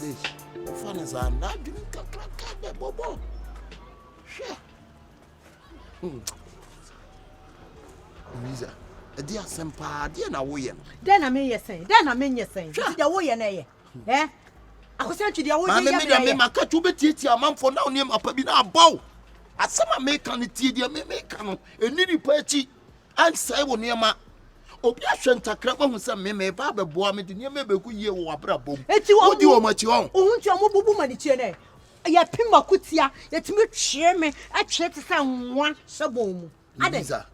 this. Fun is I'm not doing the bobo. Sure. Louisa, a dear Sempa, dear na way. Then I mean, you're saying, the way and eh? I was sent to the way. I made my cat to be teacher, a man for now near my pabina bow. As some make on the tea, dear make a needy party, and say, well, near my Opiation Takraba was some meme, Baba Boamid, near maybe good year or Brabo. It's you all do much you own. Oh, your woman, it's your name. Ya pimba kutia, yet me cheer me, I check someone, Sabom.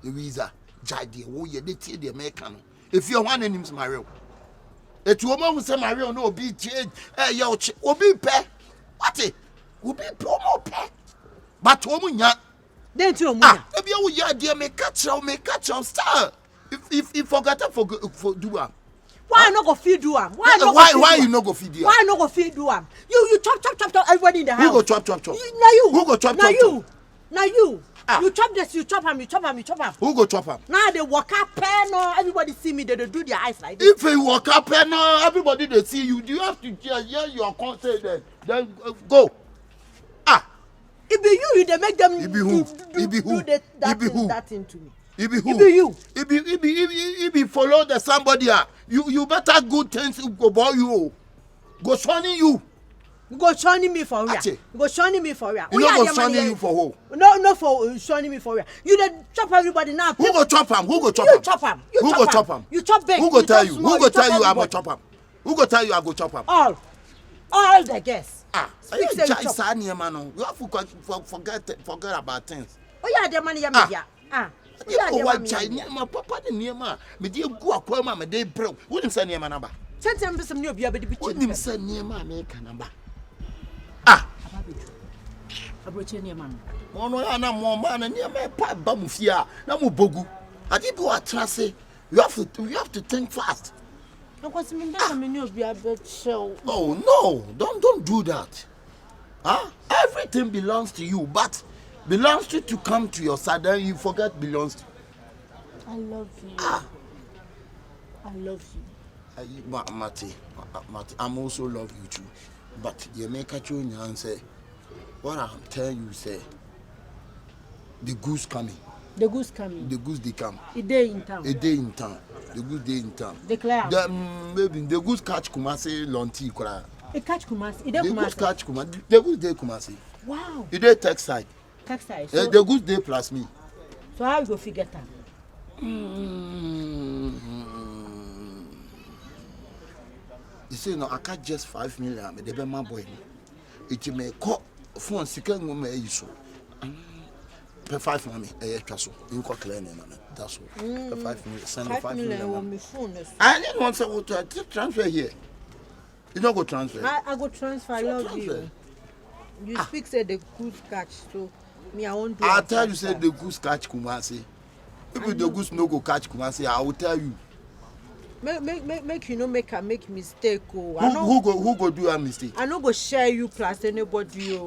Louisa, Jadi, oh, you did see the American. If you're one in him's Mario. It's woman who say Mario no be change, yo, will be pay. What it will be promo pay. But woman, ya. Then to maybe you dear me catch on star. If you forgot for do am. Why not go feed do am? Why you no go feed do am? Why not go feed do am? You chop everybody in the house. Who go chop? Now you. Who go chop? Now you. You chop this, you chop him. Who go chop him? Now they walk up no, everybody see me, they do their eyes like this. If you walk up no, everybody they see you. Do you have to hear your consent then go? It be you, they make them do that thing to me. It be who? It be you. It be follow the somebody. You better good things go boy you. Go shunning you. Go shunning me for real. Go shunning me for real. You know go shunning you for who? No for shunning me for real. You then chop everybody now. Who go chop him? You chop him. Who go chop him? You chop big. Who go tell you? Who go tell you I go chop him? Who go tell you I go chop him? All the guests. You have to forget about things. Oh yeah, the money you make. My papa the near ma. Me dear go akwa me dey bro. Wouldn't say near ma number. Send some new be able to be. Wouldn't say near ma make number. Abroche near man. Ono ya na mo man near me pa ba mu fia na mo bogu. Ade bi wa trase. You have to think fast. Because me that me new be able show. Oh no, don't do that. Everything belongs to you, but belongs to come to your side, then you forget belongs to. I love you. I love you. Mati, I'm also love you too. But you make a tune and say, what I'm telling you, say, the goose coming. The goose coming. The goose they come. A day in town. A day in town. The goose day in town. Declare. Maybe the goose catch Kumasi Lonti Kura. It catch Kumasi. The goose catch Kumasi. The goose day Kumasi. Wow. It day textile. Textile. So the goose day plus me. So how you go figure that? You say no, I can't just 5 million. But they be my boy. It may call phone second woman issue. Per 5 money, so you can clear name. That's all. Per 5 million, send 5 million. I didn't want to transfer here. You don't go transfer. I go transfer. I love you. You speak say the goose catch, so me I won't do. I'll tell you say the goose catch Kumasi. If the goose no go catch Kumasi, I will tell you. Make you no make mistake. Who go do a mistake? I no go share you plus anybody.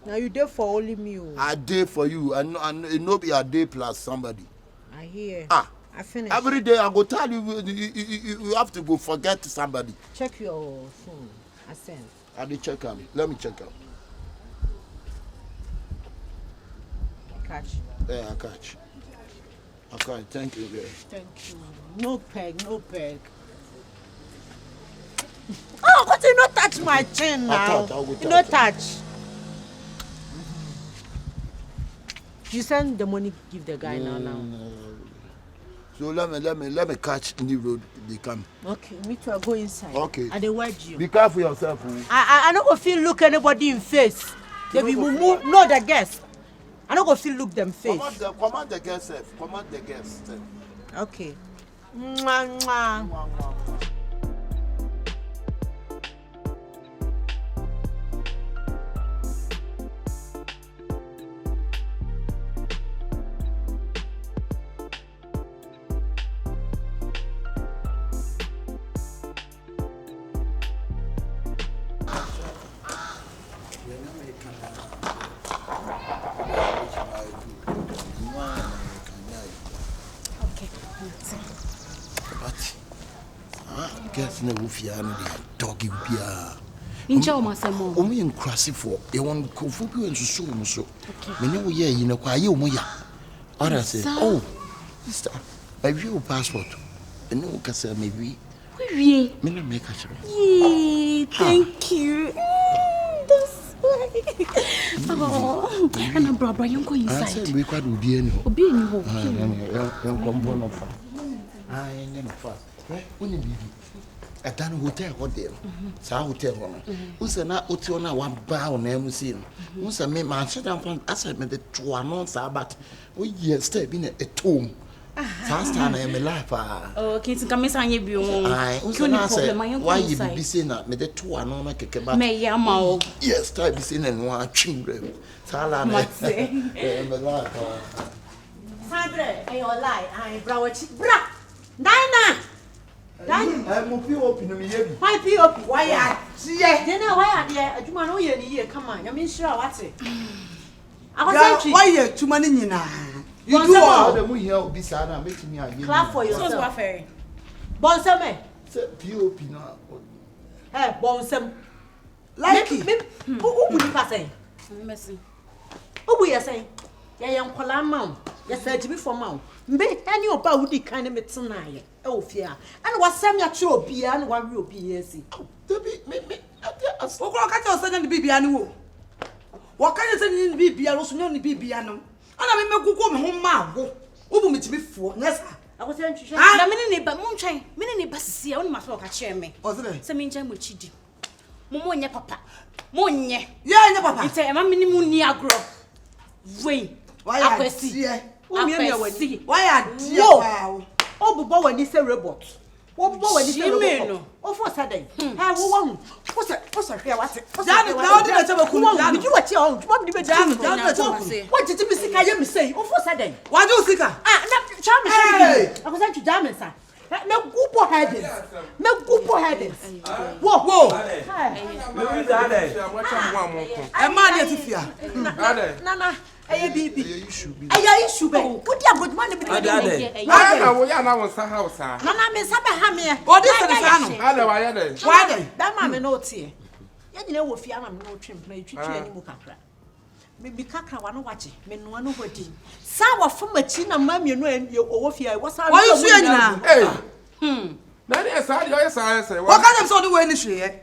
Now you there for only me. I day for you. I know be a day plus somebody. I hear. I finish. Every day I go tell you have to go forget somebody. Check your phone. I send. I did check out. Let me check out. Catch. Yeah, I catch. Okay, thank you, girl. Thank you. No peg. Oh, but you not touch my chin now. You not touch. You send the money, give the guy now. So let me catch in the road. They come. Okay, me too. I go inside. Okay. And they word you. Be careful yourself. I don't go feel look anybody in face. They be move. No, the guest. I don't go feel look them face. Command the guest. Command the guest. Okay. Mwah. Guess no wufia no dey doggy bia. Incha omasemo. Omo yen krasi for e won kofu bi en so mo so. Me ne wo ye yi ne kwa ye omo ya. Ora say, "Oh, sister, I view passport." And no kasa me wi. Wie. Me na make a sure. Yee, thank you. That's why. Oh, and a brother, you go inside. I said we quite be any. Obi ni ho. Come no fa. I no fa. Uni bibi. Adan hotel hotel. Sa hotel hono. Unse na hotel na wa ba o na mu si no. Unse me man shut down from asa me the to announce about. O yes stay bi na etom. Fast time na me life ah. Oh, kinti kamisa anye bi won. Ai, unse na say why you bibi say na me the to announce na keke ba. Me ya ma o. Yes, stay bi say na no atwinrem. Sala na. Me life ah. Sandre, ayo lie. Ai brawachi. Bra. Nana. Dan, mo POP no me ye bi. why POP? Why are there? Then why are there? Aduma no ye ni ye. Come on, you mean sure what it? I was Why you too many nyina? You Bon do sama. all. The mu here obi sa na make me aye. Clap for So yourself. what fair? Bonsame. Say POP na. Eh, bonsam. Like me, it. who would you say? Mercy. Who would you say? Ya yan kwala ma. Ya say to be for ma. Mbe any oba wudi kan me tena ye. E ofia. And wasam ya che obi an wa wi obi yesi. Debi me as Okro ka tell say na bibia ni wo. Wo ka say ni bibia lo so ni bibia no. Ana me mekuko me ho ma wo. Wo me timi fuo. Yes. I was saying to Na me ne ba mo ntwen. Me ne ba sisi a woni maso ka kire me. O se be. Se me nchen mo chidi. Mo nye papa. Mo nye. Yeah, nya papa. Ite e ma me ni mu ni agro. Wei. Why Akwesi. Akwesi. Why are dear? Whoa. Oh, bobo when he say robot. Oh, bobo when he say Shimeno. robot. Oh, for Saturday. Hey, wo what's that here? What's it? Jam, now did I tell you? Did you watch your own? What did you Jam, do? jam, What did you see? I am say. Oh, for Saturday. Why do you sika? Ah, na charm Hey. I was saying to German, sir. Me gupo headings. Me gupo headings. Whoa. Hey. Louisa, ade. E ma dey tifia. Ade. Nana, aye bibi. you should be. Aye issue be. What dia good man be Ade, ade. Ade. Na wo ya na wo sa house ah. Nana me sabe ha me. O dey say say no. Ade wa ya de. Why dey? That man me no tie. Ya nyina wo fia na me no twem na twitwi ani mu kakra. Me bi kakra wa no wache. Me no no hodi. Sa wa famachi na ma me no owo fia. Wo sa Why you fear nyina? Eh. Na dey sa dey o sa say. Wo ka dem so do we ni hwe.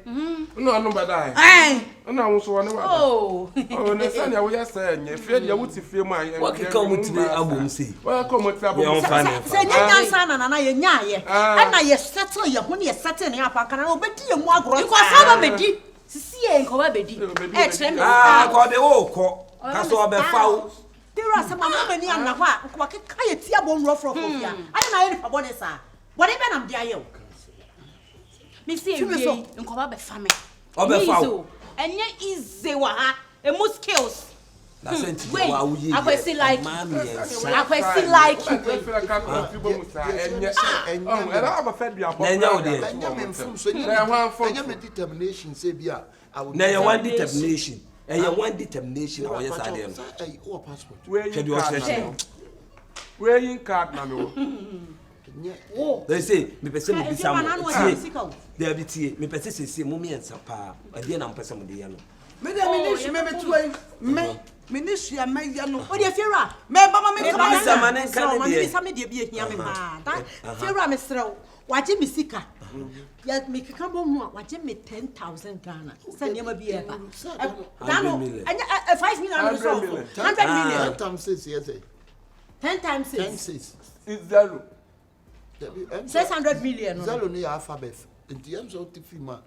No anu badai. Eh. Na wo so ne wa. Oh. Oh, ne sa ne wo ya sa nye. Fie dey wo ti fie mu aye. Wa keka mo ti abom sei. Wa ka mo ti Ye abom. on fa ne. se nya nsa na na ye nya ye. Na ye settle ye ho ne ye settle ne apa kana obedi ye mu agro. Iko asaba bedi. Sisi e nko ba bedi. E kire me. Ah, ko de wo ko. Ka so obe fawo. Tera se mama mani anna ho a ko keka ye tia bom rofro fia. Ani na ye ni fa bone sa. Bode be nam dia ye o. Me see e wie nko ba be fa me. Obe fawo. Enye easy wa ha. E mo skills. Na senti Wait, wa wuye. Akwesi like Mami yes. Akwesi like you. We feel like I feel bo musa. Enye. Oh, era aba fe bia bo. Na nya wo de. Anya me mfum so anya me determination say bia I would. Na ye one determination. E ye one determination a wo yes ade no. Hey, o passport. We Che de o che. We yin card na me wo. Oh. They say me pese mo bisa mo. Physical. There be tie. Me pese sese mo me ensa pa. E de na mo pese mo de ye no. Me dey me ni me betu me ni hia me ya no. O de fiera. Me ba ma me Ba bisa ma ne nka so ne ma de. me bisa me de bi ehia me ba. Fiera me srew. Waje me sika. Ya me keka bo mu a waje me 10,000 Ghana. Say niam bi e ba. Dano, 5 million so. 100 million. 10 times 6 yes. 10 times 6. 10 6. It's zero. 600 million. Zero ni alphabet. Nti am so ti fi ma.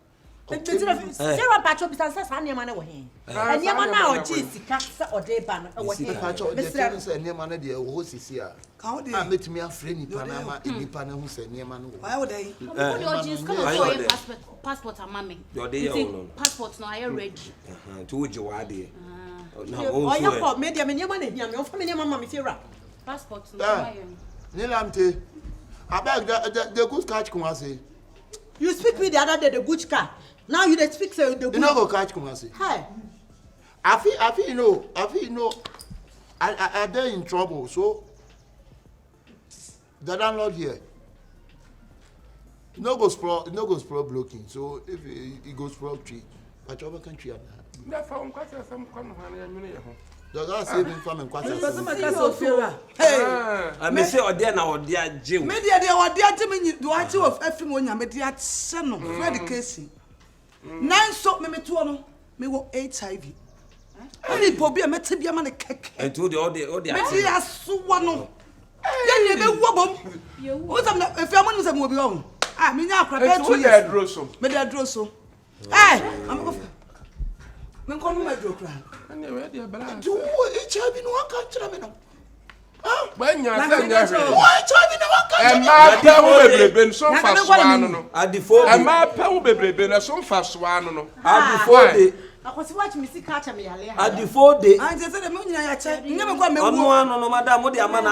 Zero patcho bi san sa niam na wo he. Niam na o chi sika sa ode ba no wo he. Patcho de tell say niam na de wo sisi a. Ka wo dey. A metimi afre ni pa na ma nipa na hu say niam na wo. Why wo dey? What the audience come on for your passport amame. Your dey ye no. Passport no are ready. To wo je wa de. Na Oh, o ya so. ko media me niam na hia me o fa me niam ma me fiera. Passport no are. Ni lamte. Abeg the good catch Kumasi. You speak with the other day the good car. Now you dey speak say the good. You no go catch Kumasi. Hey. I feel you know I they're in trouble, so the landlord here no go spoil blocking. So if he goes spoil tree, I travel country. That's how I'm quite some come on. The guy said me from Quater. I may say or dear now, dear Jim. Maybe they are dear Jimmy, do I tell of everyone? I made the son of Freddy Casey. Nine soap me to me will HIV. Only Bobby, I met to be a man a cake. And to the audio. Maybe I saw one. Then you wobble. What's up if your money is a movie on? I mean, I can't do that. Maybe I draw so. Hey, I'm going to my joke. And you're ready, but I do HIV in one country. When you're why HIV in one country? And my pebble been so fast one. At the 4 And my pebble been so fast one. At the 4 day. I was watching Missy Catcher me. At the 4 day. I just said, you never got me. No, madam, what the man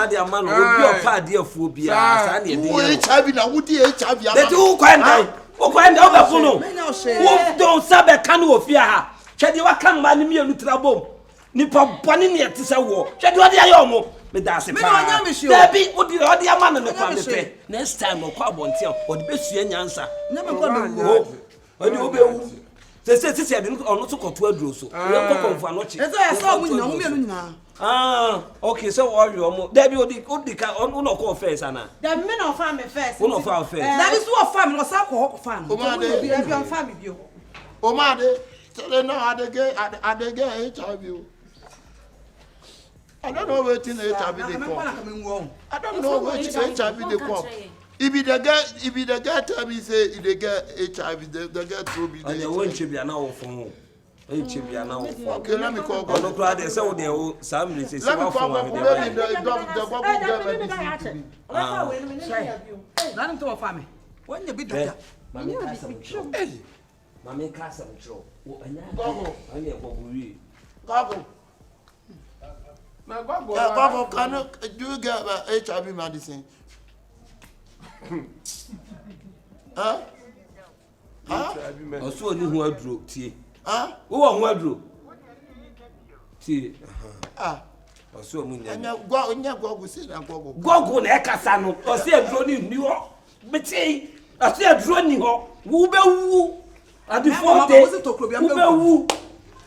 will be a party of phobia. HIV now, would the HIV? The two kind of don't sabe canoe of fear. Chadi wa kan ma ni mi enu trabom. Nipa boni ne yete se wo. Chadi wa dia yomo. Me da se pa. Debi odi ama no pa me pe. Next time okwa abontia, odi besua nyansa. Na me kwa me. Odi obewu. Se ade ono to koto aduro so. We ko konfa no chi. Ese ya so mu nyina, mu me no nyina. Okay, so all you omo. Debi odi ka ono ko first ana. The men of family first. Ono fa first. That is what family was sa ko fa no. Obi on family bio. Omade tell no I dey get HIV. I don't know wetin HIV dey come. I don't know wetin HIV dey come. If the guy tell me say if they get HIV, the guy throw me. And you won't be an hour from home. Okay, let me call. No crowd they say they some say let me call the Let him to a family. When you be doctor. Mami casa control. Gogo. Now go. Gogo, can you get HIV medicine? Huh? Also ni hu aduro tie. Huh? Wo hu aduro. Tie. Also mu nya. Nya gogo say na gogo. Gogo na e kasa no. O se aduro ni ho. Meti. O se aduro ni ho. Wo be wu. Adi forte. Wo be wu.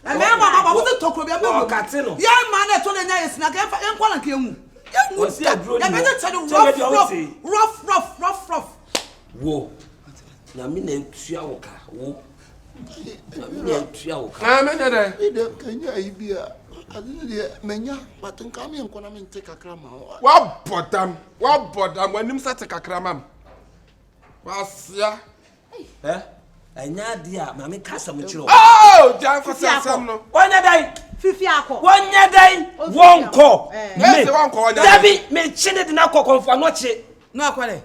E me mama wo se tokrobia be wu. Kate no. Ya man na to na nya yesina ka en kwala nke emu. O se aduro ni. Ya be tell rough. Wo. Na mi na ntua wo ka. Wo. Na mi na ntua wo ka. Na me na Ide kanya ibia. Adile menya batenka me nkona me nteka kakra ma. wa bodam wanim sate kakra mam. Wasia. Anya dia mami kasa mu chiro. Oh, jan for sam no. Wonya dai. Fifi akọ. Wonya dai. Wonko. Me se wonko wonya. Dabi me chine de na kokonfa no chi. No akwale.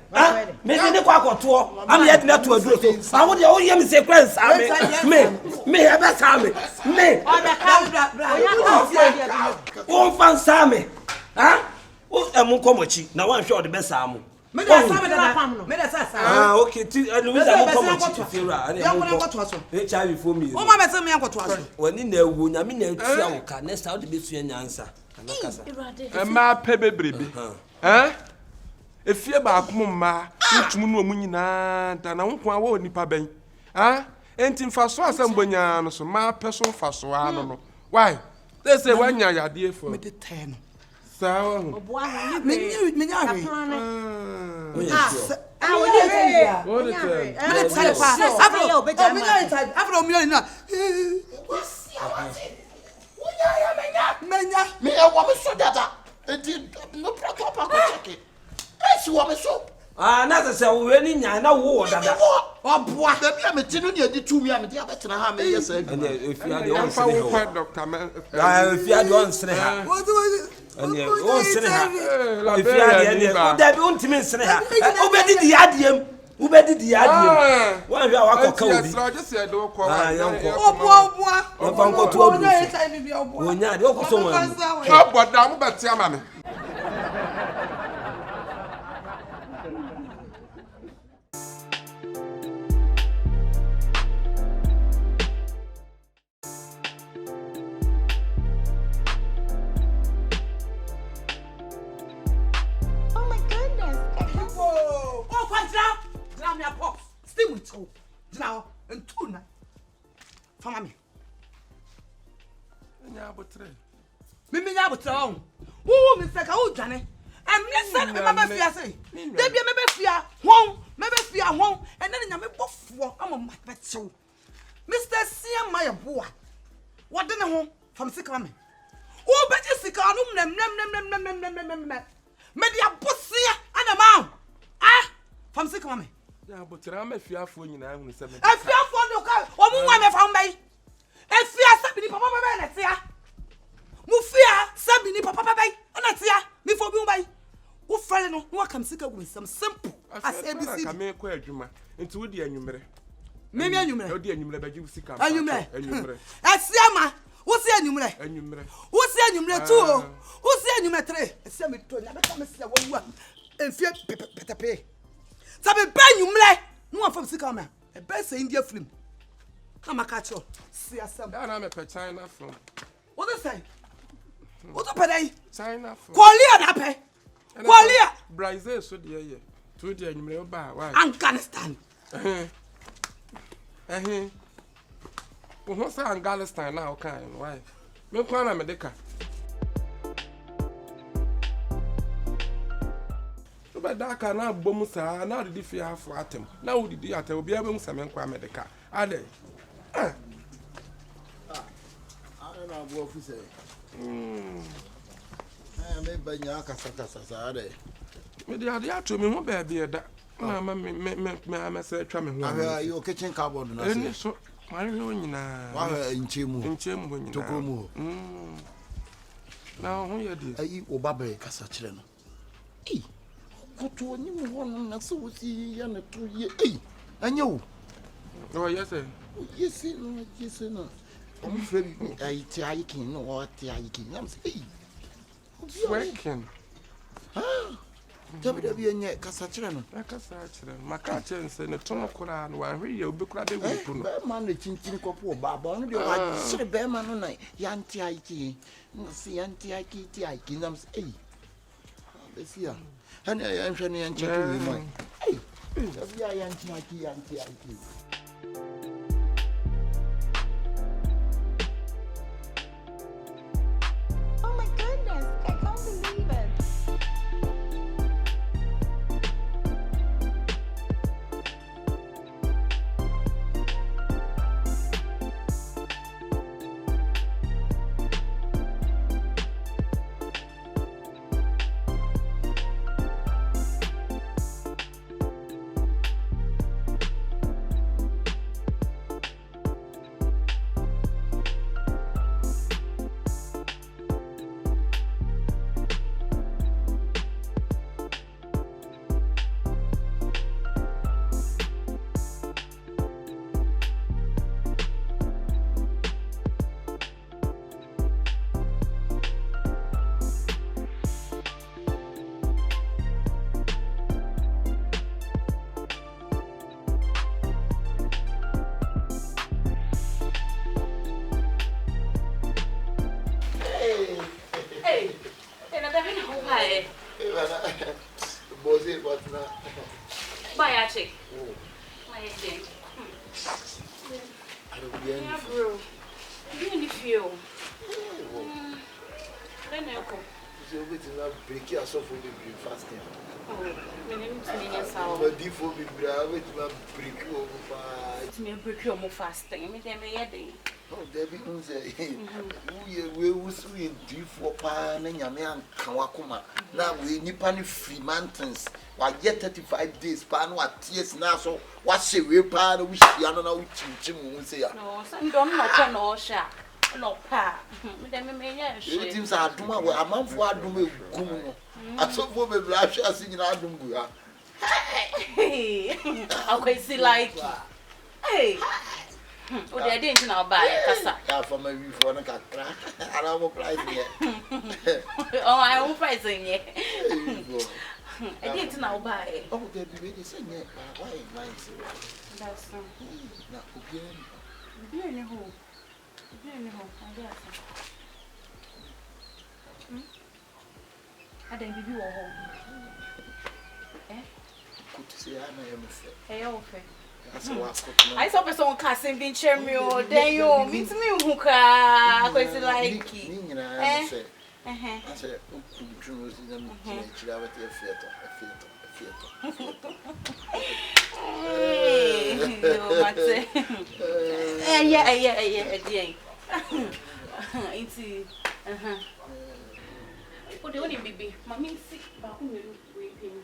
Me de kwa akoto. Am yet na to aduro so. Awo de o yem sequence am. Me e be sa me. Me. O fan sa me. O emu komochi na wan hwe o de be sa mo. Me da sa. Okay. Louisa mo komochi fira. Ya ko to aso. HIV for me. O ma be se me yanko to aso. Wani na ewu nyame na etua wo ka next how de be sua nyansa. Anakasa. E ma pe bebrebe. Efie ba akomma ntum no mu nyina da na nko a wo nipa ben. Enti mfaso asem bonya no so ma pe so mfaso ano no. Why? They say wanya yade for. Me de 10. Sawa. Obo ahụ Me nya we. What is it? Me tell pa. Afro million na. Menya. Me e wo me so data. Enti no protocol ko check it. Esi wo me so. Na se we ni nya na wo dada. Oboa. Da bia me ti no ne adi tu mi a me dia betena ha me yes a. Efia de on Fa sene wo ha. doctor man. Efia de on sene ha. On sene ha. Efia de o da bi on timi sene ha. Obedi di adiem. Wan hwa wakoka obi. Oboa. Ofa nko to obi. Wonya de okoso wan. Ha boda mo betia ma me. Fama me. Nya abotre. Mimi nya abotre o. Wo me se ka wo dwane. Em listen me ba fia say. De bia me ba fia hon, me ba fia hon. En na nya me bofo am ma ba chew. Mr. Sia my boy. What done hon from sika me. Wo be sika no nem. Me dia bosia ana ma. Ah, from sika me. Ya abotre am afia afo nyina hu se me. Afia afo no ka o mu wa me fa mbei. Afia sabi ni papa be na tia. Mu fia sabi ni papa be na tia. Mi fo bi mbei. Wo frele no wo kam sika gu nsam simple as ABC. Ka me ko adwuma. Nti wo di anwumere. Me anwumere. Wo di anwumere ba gi sika. Anwumere. Asiama. Wo si anwumere. Wo si anwumere 2. Wo si anwumere 3. Asia me to nya be kam sia wo wu. Enfie petepe. Sabe be anwumere. No afam sika ma. E be say India film. Come catch you. See asem. Da na me pe China film. What they say? What to pay? China film. Kolia na pay. Kolia. Brazil so de ye. To de anwumere ba why? Afghanistan. Wo say Afghanistan na o kan why? Me kwa na me de ka. Oba da ka na bom sa na de fi afo atem. Na wo didi atem obi aba mu sa me kwa me de ka. Ade. I don't know what to say. I may be Yakasa. Me de ade ato me ho ba bia da. Na ma me say twa me ho. Are you kitchen cupboard na? Eni so. Mari ho nyina. Wa nchemu. Nchemu ho nyina. Tokomu. Na ho ye di. Ayi obabe kasa kire no. Eh. Koto ni mo ho na so wusi ya na to ye. Eh. Anya wo. Oh yes sir. Yes no. I'm afraid I taking no what taking. I'm saying. Working. Tabi nye kasa kire no. Kasa kire. Maka chense ne tono kura no wan hwe ye obi kura de wupu no. Be man na chinchin kopo baba no de wa kire be man no na yanti aiki. No si yanti aiki ti aiki. I'm saying. Besia. Hani ya nhwe ne yanchi tu mo. Hey. Tabi ya yanti aiki. Oh my goodness, I can't believe it. Boze but na. Bayache. My thing. I don't get Yeah, bro. You need feel. Then I go. So we to break your so for the breakfast. Oh, me name to me sound. But if we bra we to break you over. To me break your more fasting. Me dem be day. Oh, Debbie say we we do for pa na nyame anka wakoma. Na we nipa ne free mountains. Wa get 35 days pa no aties na so wa hye we pa na we hia no na we chinchim mu say ya. No, some don't know no sha. No pa. Me dem me nya hwe. You think say adom a amanfo adom egum no. Asofo bebra hwe ase nyina adom gu ha. Hey. Okay, see like. Hey. Oh, they didn't know about it, Cassa. Yeah, for my roof on a crack. I don't know price yet. Oh, I won't price in yet. I didn't know about it. Oh, they'll be ready to say, why, That's not again. You're in the hole. You're in the hole. I guess. I didn't give you a hole. Eh? Good to see I am a fair. Hey, okay. I saw person casting being cherry or then you meet me who cry because like I said, oh, the only baby, mommy sick, but who will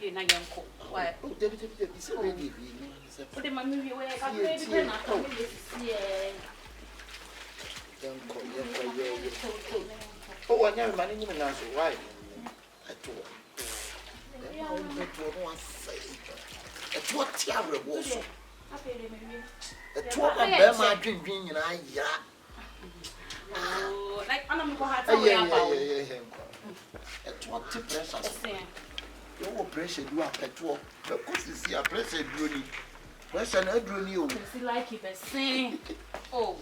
we na yanko? Why? Oh, David, it's a baby. Oh, the mommy, we were a baby, and I come oh, I never managed to answer why. I told what terrible was a 12 of my drinking and I, like I'm going at what pressure. Your pressure, you are petrol. Because you see a pressure, Bruni. Pressure, I drew you. Like it, but sing. Oh,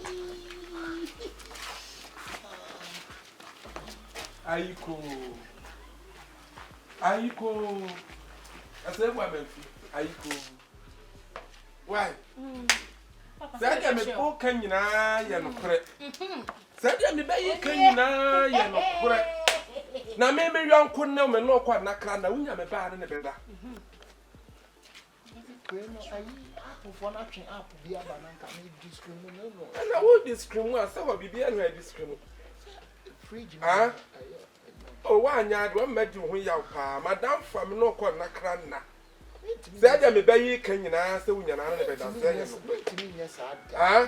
Aiko. I said, woman, Aiko. Why? Said I me book can you na yan correct. Said I me bay can you na yan correct. Na maybe you uncle no me no kwa na kra na unya me ba na beda. For nothing up, be a banana, discriminate. And I would discriminate, some of you and I discriminate. Ah? Oh, one yard, one met you when you are, Madame from no corner crana. Said I may be can you answer when you're not a better. Yes, ah?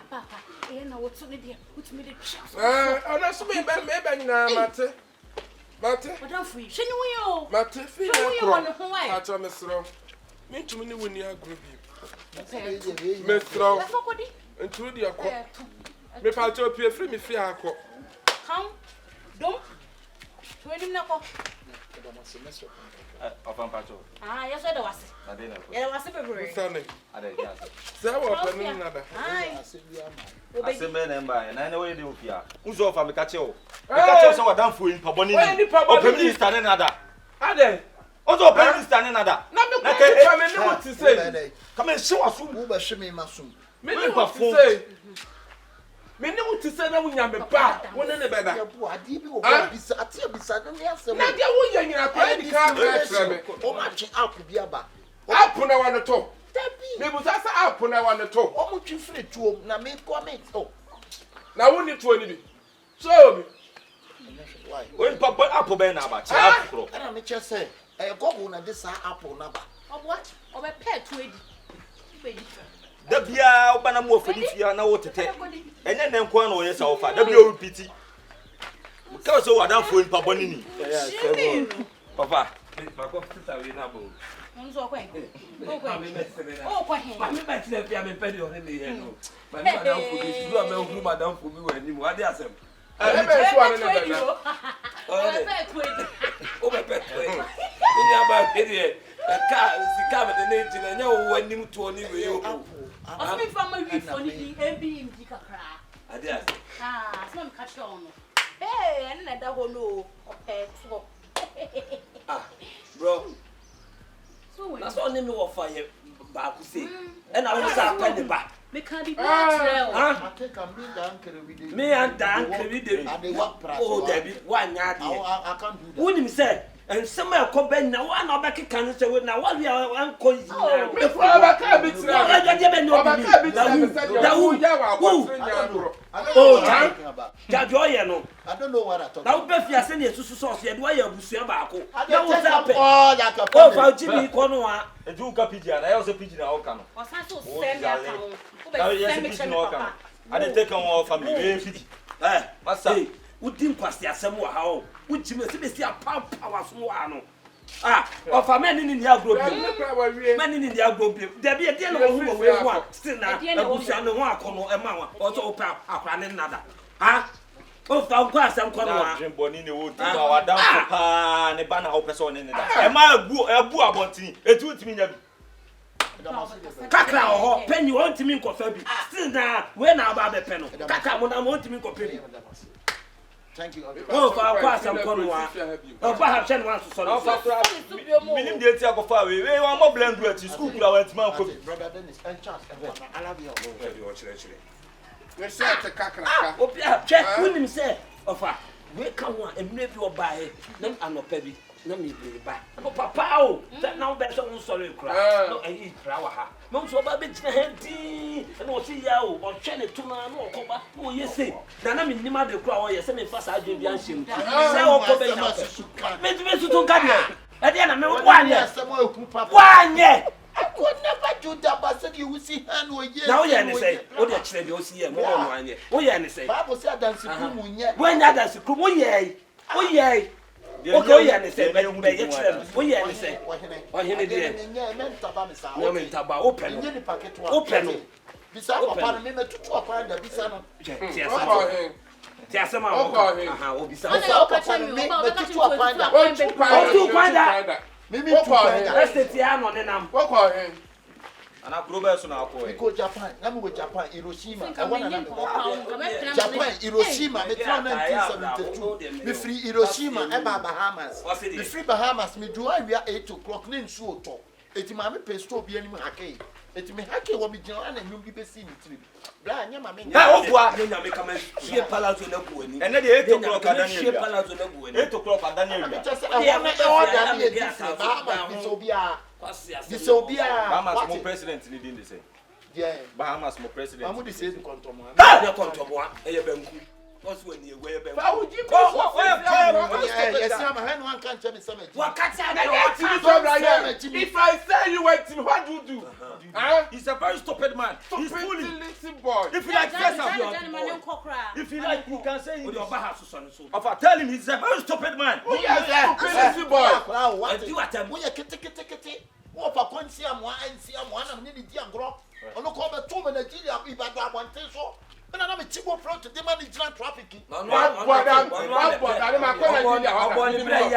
Papa, you know what's on the what's made it. Oh, that's me, maybe now, Matter. Matter, Madame Free, she knew you. Matter, feel I told Miss Row. Me to me when you are group. Miss Row, and to the aqua. Me part to appear free me free aqua. Come, don't. 20 knuckle. Ah, yes, I was. Yeah, was a February. Sunday. Say what another. I say men and by, and I know you do here. Who's off? I'm a catcher. Catcher, so done for in Paboni. Open minister and another. Are they? Also, open minister and another. What to say? Come and show us who will show me my soon. Me what to say. Me know what to say now when you're back. One and a better. Now, you're in a private car. Oh, matching up with the other. Up when I want to talk. Maybe that's up when I want to talk. Oh, much you free to now make comments. Oh, now we need 20. So, why? when Papa Apple Ben about and I just say, I go on this apple number. Of what? Of a pet to the Bia Banamo for this year now to take. And then Quan or yes, offer WPT. Because so I don't for in Pabonini. Papa, my computer will not move. Oh, quite. I'm back to the family penny on the head. My madam for this, you are no madam for me when you are there. I never saw another. Oh, my pet. You about idiot. A car is covered in engine and no one knew to only you. I'm from my reef on the being Dicker cry. I dare. Ah, some catch on. Hey, and let that one know. Ah, bro. So that's all name of fire. Back say. And I was a penny back. Me can't be natural. I take a big uncle with the Me and Dan carry the oh, Debbie, 1 yard. I can't do that. Wouldn't say, and somewhere compare now, one of back can say, now what we are uncle. Before I can't be I don't know what I talk now, Beth, you are sending to sauce, yet why you are Busiabaco. Oh, like a oh, Jimmy Cornoa, A Duca pigeon, I also pigeon our camel. Was I so send I didn't take on all family. eh, Massa, who didn't pass the assembly how, which you must see a power from one. Ah, of a man in the agro, man in the agro, there be a deal of who will want, still now, and one corner, a man, also open up another. Ah, oh, found glass and corner. Bonini would do our down and a banner of person in it. Am I a boo about it? It would mean Kakra or penny you want to mean coffee. Still now, when I buy the pen, Kaka, when I want to mean coffee. Thank you. Oh, for our some corner. Oh, perhaps one to solve. Minim de tia ko fa we wan mo blend do at school kula went man ko. Brother Dennis, and chance, I love you. We say to kakra. Opia, check when him say, offer. We come one and maybe you buy them and no pebby. No me buy. No papa oh, that now better on sorry cry. No, I eat flower ha. No so ba bit na head and what see ya or chene to na no koba. Oh yes say. Na na me nima de cry oh yes me fast adwe bi anhim. Say o ko be ya. Me to ton ka dia. E dia na me wanye. I could never do that, but said you will see hand or yes. Now, you say, oh, the children, you see, more one year. Oh, yeah, say, Bible said that's when that that's a crew, oh, yea, oh, yea. Okay, yeah, say, but you may get them. Oh, yeah, say, oh, here it is. No, mean, Taba, open. Besides, upon me to talk on the Bisano. Yes, I'm I'll be sorry. Maybe let's sit down on them. What call him? And I grow so now we go Japan. Now we go Japan, Hiroshima. I want to Japan, Hiroshima. Me 1972. Me free Hiroshima. Eba Bahamas. Me free Bahamas. Me do I we are 8 o'clock. Nin so to. Eti mama pesto bi anim hake. Eti me hake wo me jina na nyum bi be si ni tiri. Bla nya mama nya. Ha ofua nya me kama sie palazzo na ku ani. Ene de 8 o'clock Daniel. Sie palazzo na ku ani. 8 o'clock Daniel. Bahamas mo president ni din de say. Yeah. Bahamas mo president. Mamu de say kontomo. Ha ya kontomo e ye banku. What's when you wear banku? Fa uji Yes, I'm a hand one can't tell me something. What cat if I say you went to what do you do? He's a very stupid man. He's fully listen boy. If you like dress up your if you like you can say with your Bahamas son so. Of tell him he's a very stupid man. Listen boy. What do attempt? We are kitty. What for quincy am one and see am one and nearly dear grok. On look over 2 minutes, if I got one thing so. And I'm a cheap front to demand trafficking. No, what do you mean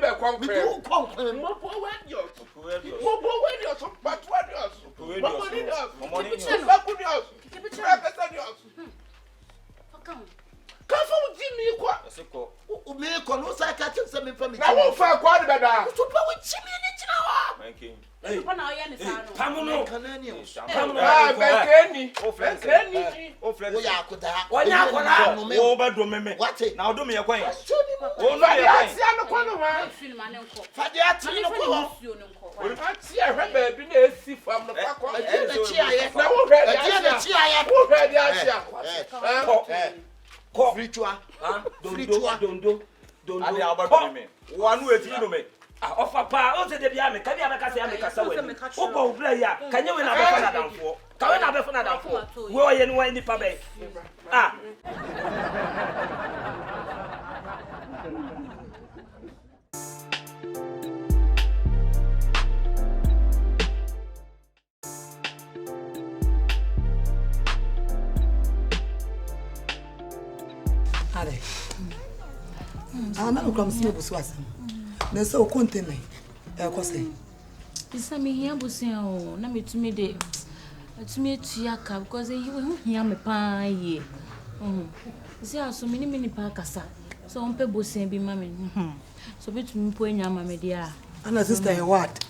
by now do me a coin. One way to me. Offer pa, the Biame, can you have a Casa? Oh, Blaya, can you win a better than 4? Can you have a better than 4? Where are you in the pub? Ah. I'm not going to see you. There's so content. It's a me here, Bussio. Let me to me de. To me to Yaka because you will hear me pie. See how so many parkasa. So on pay Bussi be mammy. So between point your mammy, dear. And a sister, what?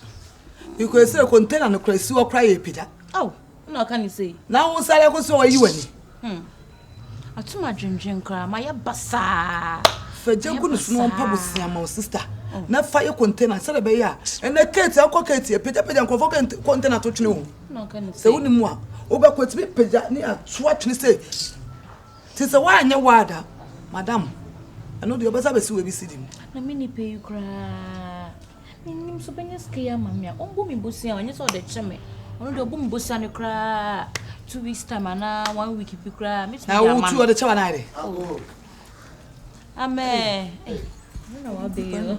You could say a content and a crazy or cry, Peter. Oh, no, can you say? Now, what's I go so are you any? I too much drink cry, my bassa. For Junkus, no pubs, my sister. Not fire container, Saturday, and the Kate, Uncle Katie, Peter and container to know. No, can you say only more? Over quits me, Peja near swatch and say, "'Tis a wine, your water, Madame. I know the others will be sitting. No mini pay you cry. Meaning so many scare, mamma. Oh, booming bussy, and you saw the chimney. Only the boom bussy and cry. 2 weeks time and now 1 week if you cry. I want 2 other child. Amen. I don't know what be you.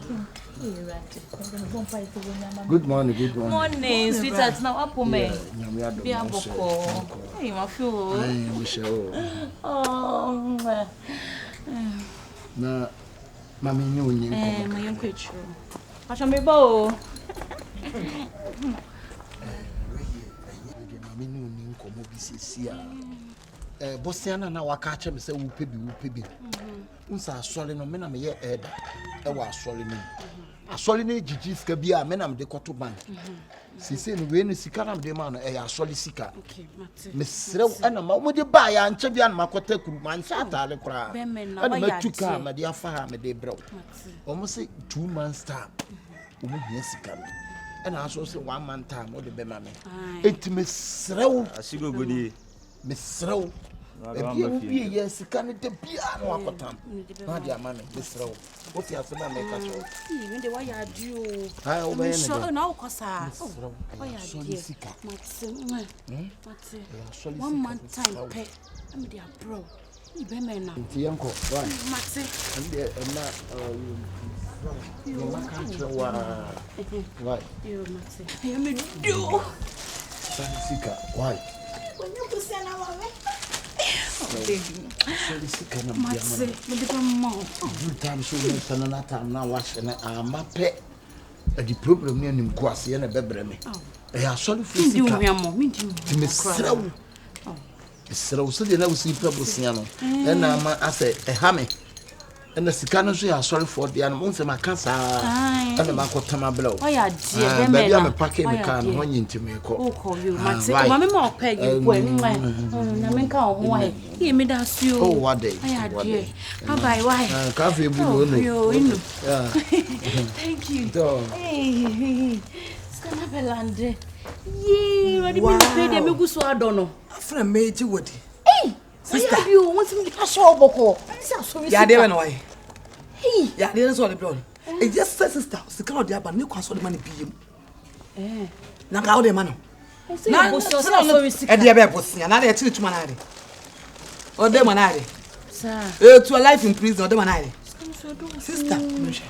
Good morning, good morning. Morning, sweetheart. Now up me. Be a boko. Hey, my fool. Hey, Michelle. Oh. Na mami ni onye nko. My young creature. Pasha me bo. Mami ni onye nko mo bi sisi a. Bosiana na waka ache me se wo pebi. Unsa asole no me na me ye eda. E wa asole ni. Asole ni jiji sika bi a me na me de koto ban. Sisi no we ni sika na me de ma no e ya asole sika. Okay, mate. Me serew na ma mo de ba ya nche bia na makota kuru man sha atale kura. Be me na Ana wa ya matuka ma de afa ha me de brew. Omo se 2 months time. Omo hia sika no. Ana aso se 1 month time o de be ma me. Enti me serew asigo godi. me serew. Ebi e bi ye sika ne de bia no akotam. Na de ama me serew. O fi aso na me ka so. Me de wa ya di o. Ha o be ne. So na o kosa. Wa ya So di. sika. Mate. 1 month time pay. I'm there bro. You be me na. Ti yanko. Why? Mate. Ande na you can't wa. Why? You mate. Hey me do. Sika. Why? When you go say na wa me. Sika na Mate, me de ko mo. Good time so no sana na time na wash na amape. The problem ni anim ko ase na bebre me. Ya sorry for Ndi sika. wo mo, me ndi. Ti me srawo. Srawo so de na usi problem no. E na ama ase e ha me. E na sika no so ya sorry for de no se maka sa. E na makotama blow. Oh ya die be me. Baby am pack me kan ho nyinti me ko. O ko you mate. Ma me mo peg you ko na me ka ho wa. Ye me da su o. Oh what day. Oh ya die. Bye bye why. Ka fe bu no. Yo inu. Yeah. Thank you. So. Hey. Skana belande. Yee, wadi me pay dem gu so adono. Afra meji wodi. Hey. Sister, you want me to show boko. Ya de we no why. Hey. Ya de so le blood. E just sister, sika o de aba ne kwa so de man biem. Na ka o de man. Na go so sika. E de be bosia na de chiri tuma na de. O de man na de. Sir. To a life in prison o de man na de. Sister, no she.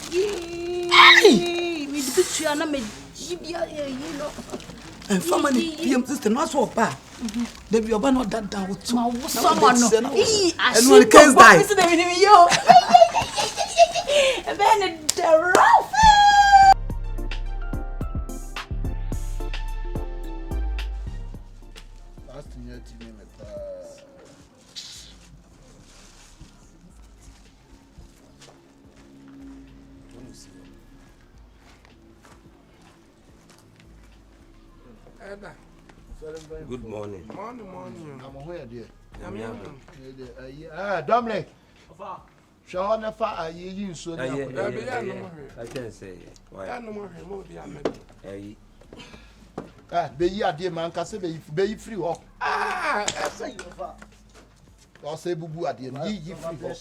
Hey. Me de tua na me jibia you know. And family PM sister no so pa. They be oba not that down with Ma wo someone no. And when the case die. This is the yo. Ben the rough. Last year team me pa. Good morning. Morning. I'm here there. I'm Dominic. Show na fa ayi yin so na. I can say why. Hey. Be yi ade man ka se be yi free ho. Esa yi fa. O se bubu ade no yi free ho.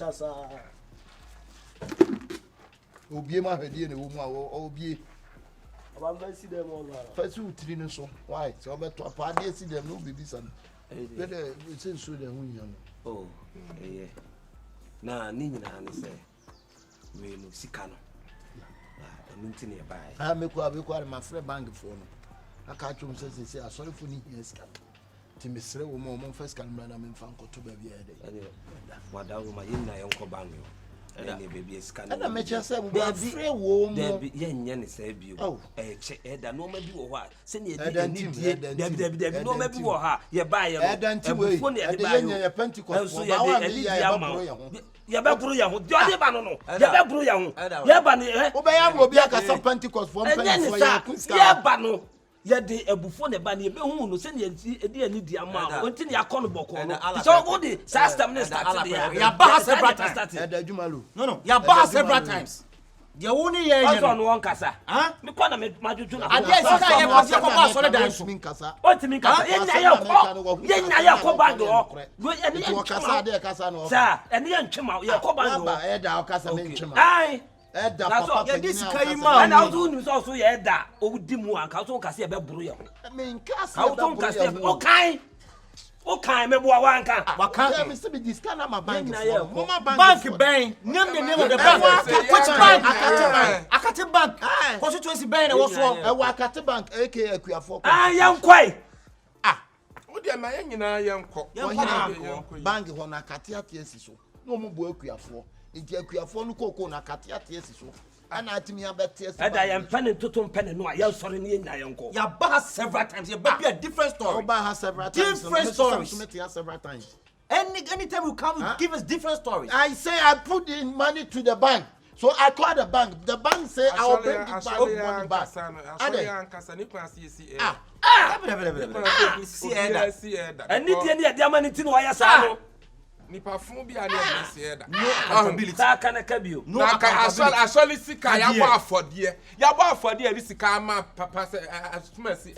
Obie ma hwede ne wo mu a obie. Abamba si dem all. Fasu utiri ne so. Why? So be to pa ade si dem no bibi san. Be de se so de hu yan. Oh, yeah. Na ni nyina ne say we no sika no. Nti ne buy. Me ko ma frɛ bank fo no. Aka twom se asɔre fo ni hia sika. Ti me srɛ wo mo first kan na me mfa nkoto ba bia de. Wada wo ma yinna yenko bank yo. Ene baby sika no. Na me che se wo ba frɛ wo mo. Debi yenye ne say bio. Che eda no ma bi wo ha. Se ne edi debi no ma bi wo ha. Ye buy ye. Ebufo ne ede yenye ye Pentecost. So ye de ya ma. Ye be buru ya ho. De ode ba no no. Ye be buru ya ho. Ye ba ne Wo be ya mo bi aka sa Pentecost for Pentecost ya kuska. Ye ba no. Ye de ebufo ne ba ne be hu no se ne edi ani di ama. Onti ne akọ no bọkọ no. So go the system ne start there. Ya ba several times. Eda jumalo. No. Ya ba several times. Ye woni ye ye. Ọsọ no won kasa. Me kwa na me majuju na. Ade sika ye ko se ko ba so le dan so. O ti min kasa. Ye nya ye ko bag o. Go ye ne ye kasa ade kasa no. Sa, ene ye ntwema ye ko bag o. Ba eda o kasa me ntwema. Ai. Eda papa ye dis kai ma. Na o ni so ye eda. O di mu an ka so kasa ye be buru ye. Me nkasa. Ka o kasa o kai. Okay, me boa wanka. Waka me say be this kind of my bank. Bank bank. Name the name of the bank. Which bank? Akate Bank. Constituency bank was for. Akate Bank aka Akuafo. Yam kwai. Wo dia ma nyina yenko. Bank ho na Akate atiesi so. No mo bo Akuafo. Nti Akuafo no koko na Akate atiesi so. Ana atimi abetiesi. Ada yam pen totom pen no ya sori ne nya yenko. Ya ba several times. Ya be a different story. Oba has several times. Different stories. Several times. Anytime you come, you give us different stories. I say I put the money to the bank. So I call the bank. The bank say I will bring the money back. And the diamond in why I nipa fun bi ani e da no accountability ka na kabio no asoli sika ya bo afode e sika ma papa se asumasi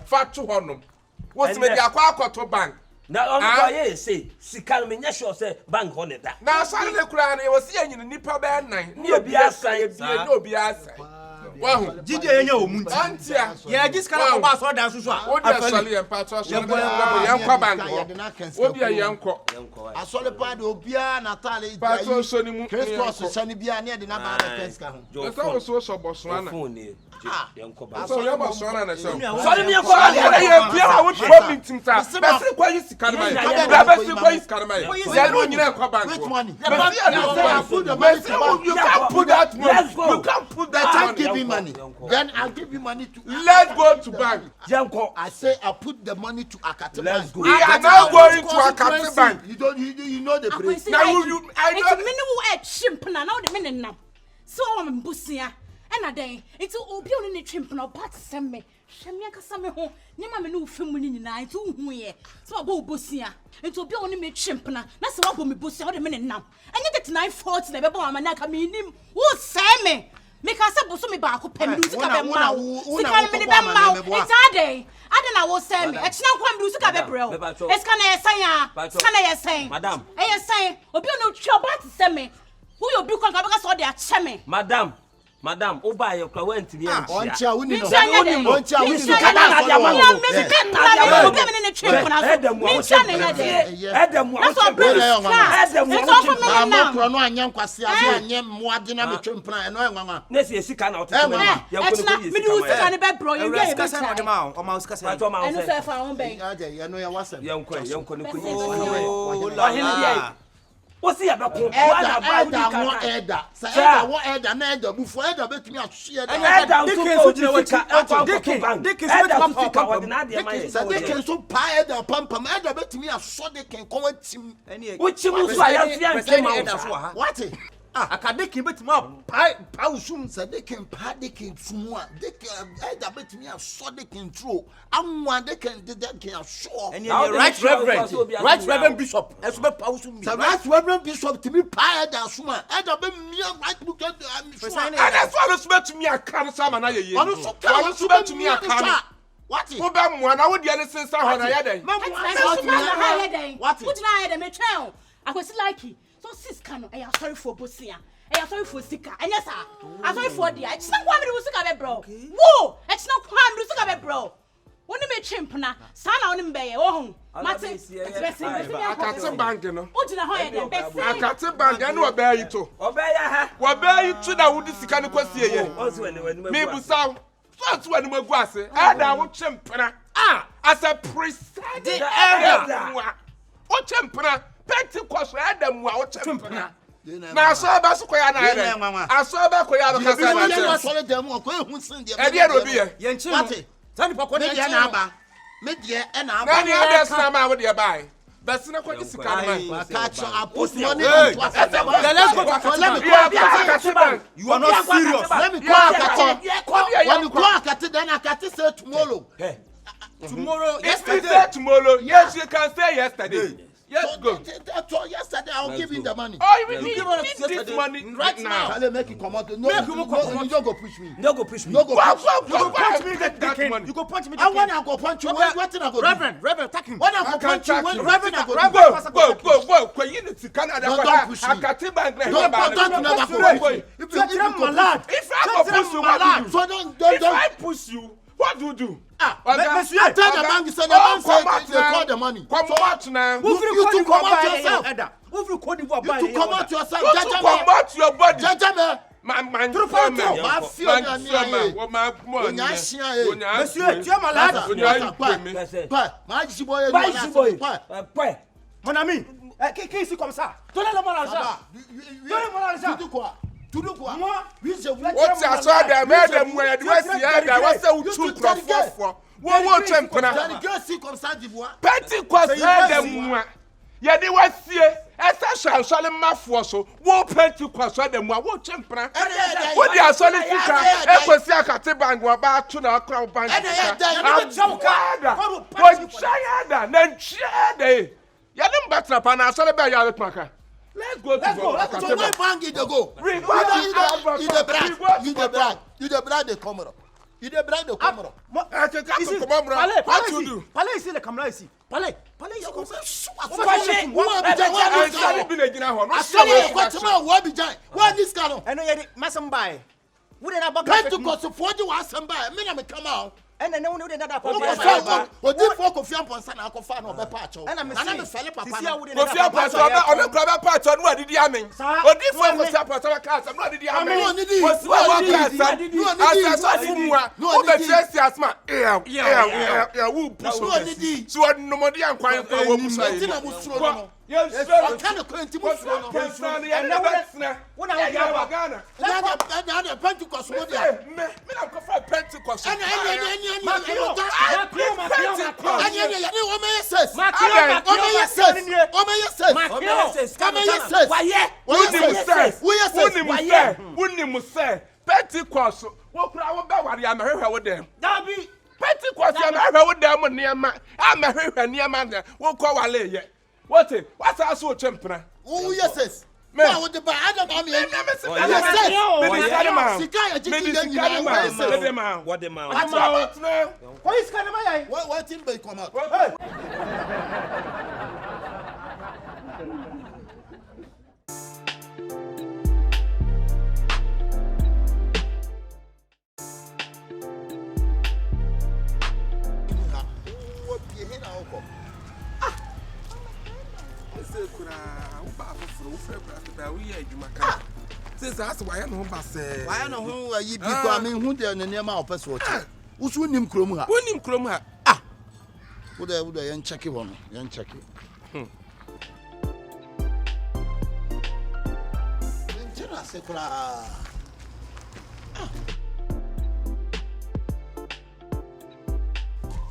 fatu honom wo se me dia kwa akoto bank na on go ye say sika me nya sure say bank ho ne da na asali le kura na e wo se anyina nipa be nan ni obi asan ni obi asan wahu jide yenya omunti antia ya jiskala ko ba so dan susu a o dia asoli en pa to asoli yankwa bank o dia yanko asoli pa de obia natale pa to so ni mu Christos so ni bia na de na ba na penska ho jo so boso ana yanko ba so ya boso ana na so sorry me yanko ba ya bia ha wo problem tim ta besi kwa yi sika na ya besi kwa yi sika na ya no nyina yanko bank which money you can't put that money you can't put that money give me money then I'll give you money to let's go to bank yanko I say I put the money to Akate Bank we are now going to Akate Bank you know the place now you I know me no e chimpna na o de me nenam so o me busia ena den enti obi oni ne chimpna but sem me hweme akasa me ho nyema me no fem ni nyina enti hu ye so obo busia enti obi oni me chimpna na se wabo me busia o de me nenam enye 3940 na be bo amana ka me nim wo se me ka se boso me ba ko pem du sika be ma sika me be ma enti ade na wo se me e china kwa me du sika be brel eska na yesan ya sika na yesan madam e yesan obi oni twa ba ti se me who you be kon ka be ka so de a che me madam oba ye kwa wantimi am oncha wuni no oncha wuni no kana na dia ma no obi me ne trip na so me na de edem wa ma kro no anya nkwase ade anya moade na me twempna eno enwanwa na si sika na otete ya ko no me du sika ne be bro ye ye be sika na ma o ma sika sa eno so fa won ben ya no ya wasem yanko ne ko yi o si abeko eda na eda bufo eda betimi ahye eda dikin so pa eda pampam eda betimi aso dikin kon watim o chimu so ayafia nkema eda so ha what akadekin betimi pa usum dikin pa dikin fumu a dikin eda betimi aso dikin tro anwa dikin aso and right reverend bishop eso be pa usum so right reverend bishop timi pa eda suma eda be mia right book am so and that's why so betimi aka sama na ye onu so betimi aka what wo ba mo na wo dia ne sensa ho na ya den what put na ya den me twen akwesi like so sis can I am sorry for bosia I am sorry for sika enya sa I'm sorry for dia it's not kwa me sika be bro wo it's not kwa me sika be bro woni me chimpna sa na woni mbe ye wo hu mate Akate bank no o jina ho ye den besi Akate bank ene oba yi to na wo di sika ne kwasi ye me busaw so wani magu ase ada wo chimpna as a presiding elder o chimpna Pentecost Adam wa o chimpna na so ba so koya na ere aso ba koya no kasa na che so le dem ko ehun sin de e de obi ye ye nchi what tani pa ko de na aba me de e na aba na ni ade na ma wo de bai but na ko isi kan man catch up put money into let's go Akate bank you are not serious let me call Akate when you call Akate then Akate say tomorrow yes you can say yesterday. Yes, go. Yesterday, I'll give him the money. Oh, you need this money right now. I'll make it come out. No, you don't go push me. No go push me. No go punch me. That money. You go punch me. I want to go punch you. What thing I go? Reverend, attack him. When I go punch you, Reverend, I go. Go. You need to Canada. Don't push me. Akate bank. Don't never go. If I push you, what do you do? If I push you, what do you do? Monsieur, I tell the bank, say the bank say they call the money. Come out now. You to come out yourself. Who will call you You to come out yourself. You to come out your body. Jajame. Man, Monsieur, tu as malade. Mon ami, qui ici comme ça? Donnez-le-moi l'argent. Donnez-moi l'argent. Tu dis quoi? Moi, what's your son there? Madam, where do I see that? What's the two for? What watch him? Comme ça d'Ivoire. Pentecost madam. Ya de wasie esa shansole mafo so wo Pentecost dem wa wo chempra wo di asole fika ekosi akate bang wa ba to na akra bang wo chayada na nchiade ya dem batra pa na asole be ya letmaka. Let's go. So why bang it go? You the brag the camera. You the brag the camera. What you do? Parlez ici les caméras ici. Parlez ici comme ça. What this canon? I know you masambai. Wo dey na bag Pentecost for the was somebody. Me na me come out. And then no dey na that. O di for Kofi Amponsa na akofa na obepa acho. And I'm fele papa. Kofi Amponsa on club part on what did amen. O di for Kofi Amponsa cast no did amen. Was no be chase asma. Yeah, who push so no more dey kwan kwa wo push. Yes, sir. I can't continue. When I have Ghana. Now Pentecost. Me not go for Pentecost. Pentecost. What crowd about I'm here with them. Pentecost, I'm here with them near my. I'm here near my. We'll call Wale. What? What's our so champion? Oh, yes. What would the bad army? What the man? What is kind of what in come out? Since that's why I know Basse. Why no who are you becoming who they are near my office watch? Who's winning Chroma? Winning Chroma. Would I young check it one? Young check it.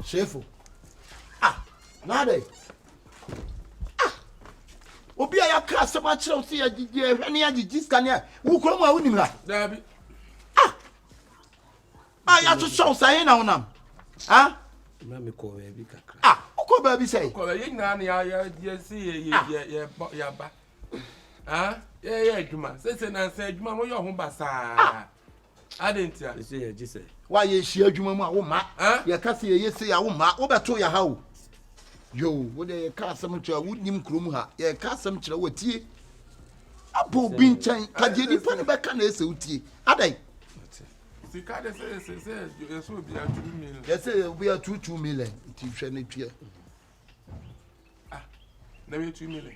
Shifo. Nade. Obi aya ka sama kire so ya gigi hwene ya gigi skania wo krom a wonim la Dabi. Ya to show say na wonam na me ko be bi kakra ko ba bi say ko ye nyina na ya si ya ba ye adwuma se na se adwuma no ye ho ba saa adentia se ye gise wa ye hia adwuma mu a wo ma ye ka se ye se ya wo ma wo beto ya ha wo yo wo de ka asem kire wo nim krom ha ye ka asem kire wo tie abo bi nchan ka je nipa ne be ka na ese utie adai sika de se ye so bi a 2 million ye se we are 2 million ti hwe ne tue na we 2 million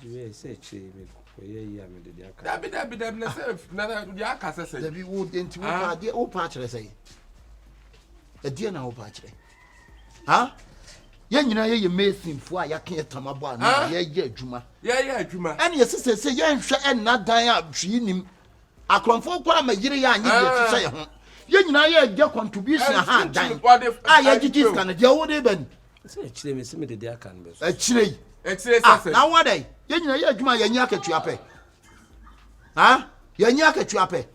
you say che me ko ye ya me de aka dabi na se na de aka se dabi wo de nti wo pa de wo pa kire sei e de na wo pa kire ye nyina ye mason fu a yake etamabo ana ye adwuma ene ye sese ye nhwe enna dan a hwi nim akronfo kwa ma yire ya anye ye sese ye ho ye nyina ye de contribution ha dan ye gigi scan de wo de ben se chire me se me de aka no be so chire sese na wo dai ye nyina ye adwuma ye nya akatua pe ye nya akatua pe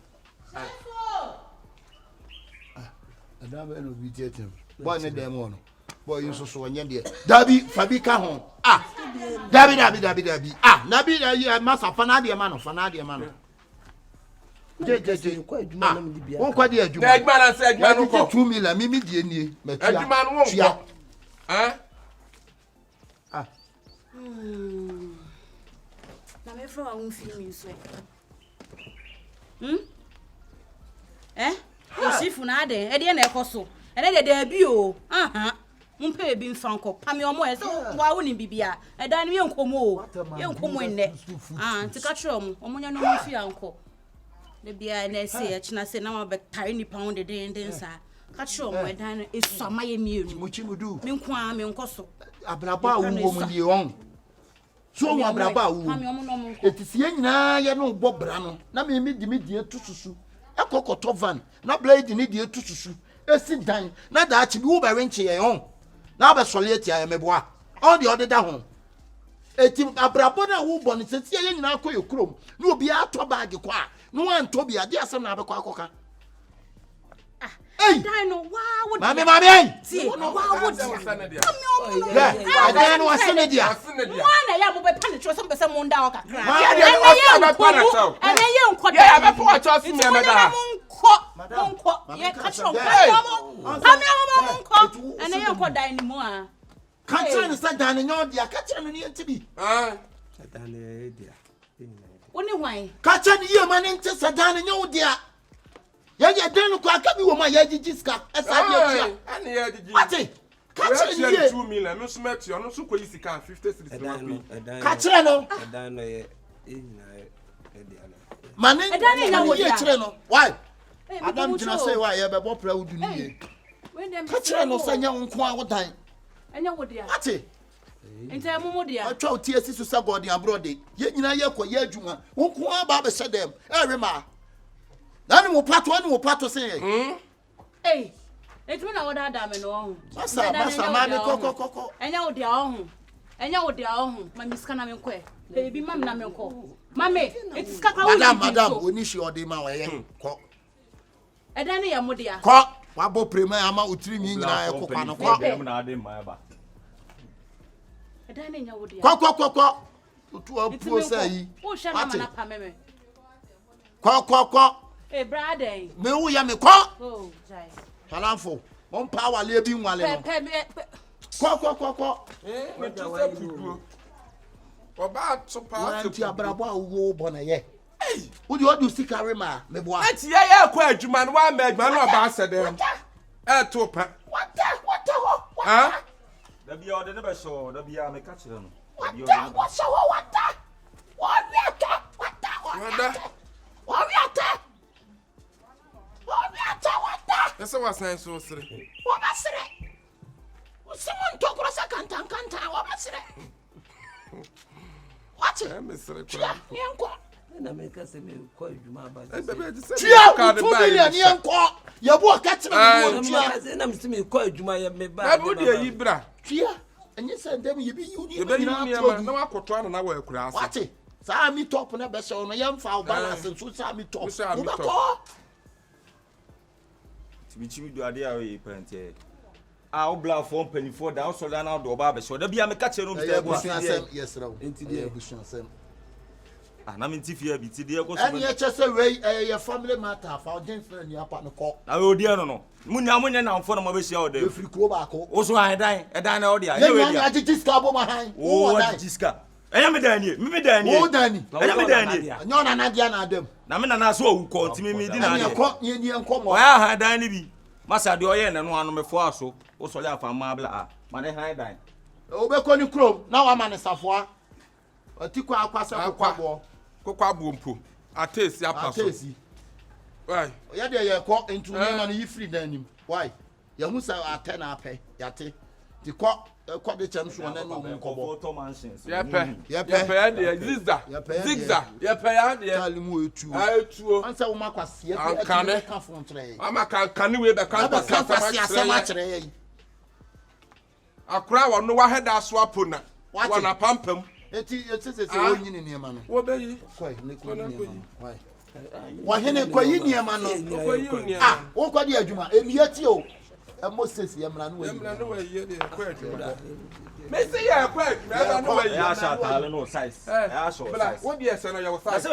adabe no bi tietem boy ne dem wono boy you so onye de dabi fabi ka ho dabi nabi ya masa fana de ma no je ko adwuma na me bia won kwa de adwuma na adwuma na se adwuma no ko 2 million mimi die nie matua adwuma no won ko na me fro wa won fi mi so Shifo na ade e de na ekoso ene de da bi o mpe bi mfanko pame omo e so wa woni bibia e dan me enkomo enne tika tro omo nya no mfi anko de bia na se e china se na ma be tare ni pound de den sa ka tro omo e dan esu amaye mienu muchimudu me nko a me nkoso abraba wo mo die on so wo abraba wo etisie nyina ye no bo bra no na me di etususu ekokoto van na blade ni di etususu esi dan na da achi bi wo ba wenche ye on na ba sole eti aye meboa all the other da ho eti abrabo na wo bo ni sesi ye nyina akoye krom na obi ato bag kwa no wan to bia de asem na abekwa akoka Hey, Dino, wow, Mami, see, wow, what I don't want to dia. One, I am a penetrate some person Munda. And I am quite anymore. Catch and start down in your dear catch and near to be. Only why? Catch and you man into Sadan in your dear. Ya denu kwa kabi wo ma ya jijiska esa dia ani ya jiji ati ka chere 2 million no smart yo no so ko yisika 50 cities no ka chere no edan no ye enyina e dia no mane edan na wo dia chere no why adam jina say why ya be bo pra wudu ni ye ka chere no sanya nko a wodan enya wo dia ati enta momo dia atwa otie sisu sa god abroad ye nyina ye ko ye adwuma nko a ba be sedem erema Nani mo pato say eh etumi na woda da me no masa mami koko enya wo dia ohu ma miska na me nko e bi mam na me nko mame etiska ka wo madam onishi ode ma we ko edane ya mo dia ko wa bo prema ama utiri mi nyina e kokwa no ko na ade ma ba edane nya wo dia ko otu apuo sai wo hwe na mana pa meme ko eh brother me wo ya me ko oh jai halanfo mon pa wale bi nwale no ko me to say pudu oba to pa ti abrabo awo bo na ye wo di odu sikare ma me bo a ati ya kwa adwuma no wa ma adwuma no oba asede to pa what ha da bia ode ne be so da bia me ka kire no what Essa was nice so sere. What basere? Someone talk rosa kanta what basere? What? Me sere ko. Yenko. na me ka se me ko adwuma ba tia ka 2 million yenko Yeboah ka kire me tia na me se me ko adwuma ye me ba na bu de yi bra tia enye se ndem ye bi uni na wakoto ana na wa akura ase what sa mi top na be se no yemfa o balance so sa mi top wo ba ko Tibichimi do ade a we pante a o bla for penifo da o so da na do ba be so da bia me ka che no mr busuasem yes raw enti de busuasem na me ntifia bi ti de ko so and ye chese we your family matter for den friend ni apa no ko na we odi no no munya na mfo na mo be sia o da free ko ba ko o so edan na odi a ye we dia jiska bo ma han o jiska eya me dani o dani eya me dani nyona na dia na adam na me na so owu ko ntimi mi di na ye ko ye enko mo ya ha dan ni bi masa de oye na no anu me fo aso o so le afa ma bla a ma ne han dan o be ko ni krom na wa ma ne safoa otiko akwasa kokwa bo mpo atesi apaso atesi why ya de ye ko entu ni ma no yi free dan nim why ya hu sa atena ape ya te ti ko de chem so na no mu kobo ya pe ya de zigza ya pe ya de talimu etu ansa wo makwase ya ka fontre ama kan we be kan sama kire akura wo no wa heda so apona wa na pampam eti se onyini ne ma no wo be yi koi ne ko ne ma why wa hene ko yi ne ma no wo ko di adwuma emi ati o Moses yemra no wa yi de ko adwuma me say ya ko adwuma no wa yi ya sha tale no size ya sho size wo di ese no ya wo size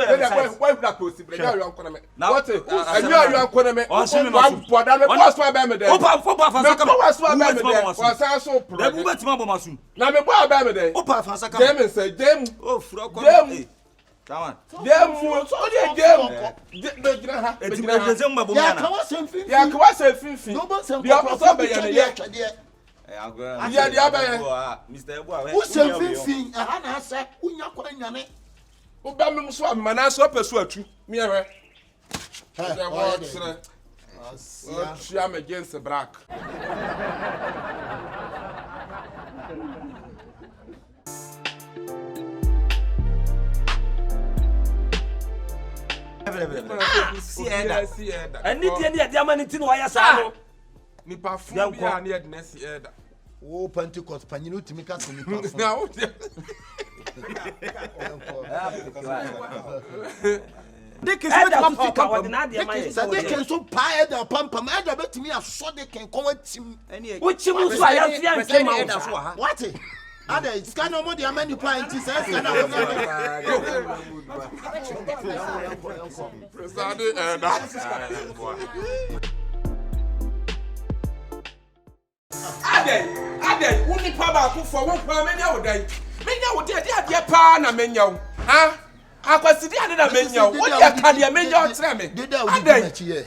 we bla ko si bre ya yo anko na me what anyu ayu anko na me o shi me masu poda me ko so ba me de o pa fa saka me ko so ba me de wa sa so pro da bu betima bo masu na me bo ba me de o pa fa saka dem say dem o furo ko Sawan. Dem fu so dey dem. Be gina ha. Eti be gina mba bo Ya yana. ka wa sem fin. Ya ka wa se finfin. No bo sem Bia ko so be ya ne ye. Agora. Ya dia ba ye. Mr. Yeboah. Wo sem fin aha na asa unya kwa nyane. Wo ba me so amana so pesu atu. Me ehwe. Ya wa tsere. Asia me against black. And the Diamantino, I saw Ni perfume bi an ye de si eda. Wo Pentecost panyinu timi ka so ni perfume. Na wo they can say that they can so pie the pampa ma da betimi aso de ken kon atim. Which you so I see What? Ada scan no more the amani pint say scan no. Ade, uni pa ba ku for won pa menya wo dai. Menya wo de pa na menya wo. Ha? Akwasidi ade na menya wo. Wo de ka de menya wo tre me. Ade.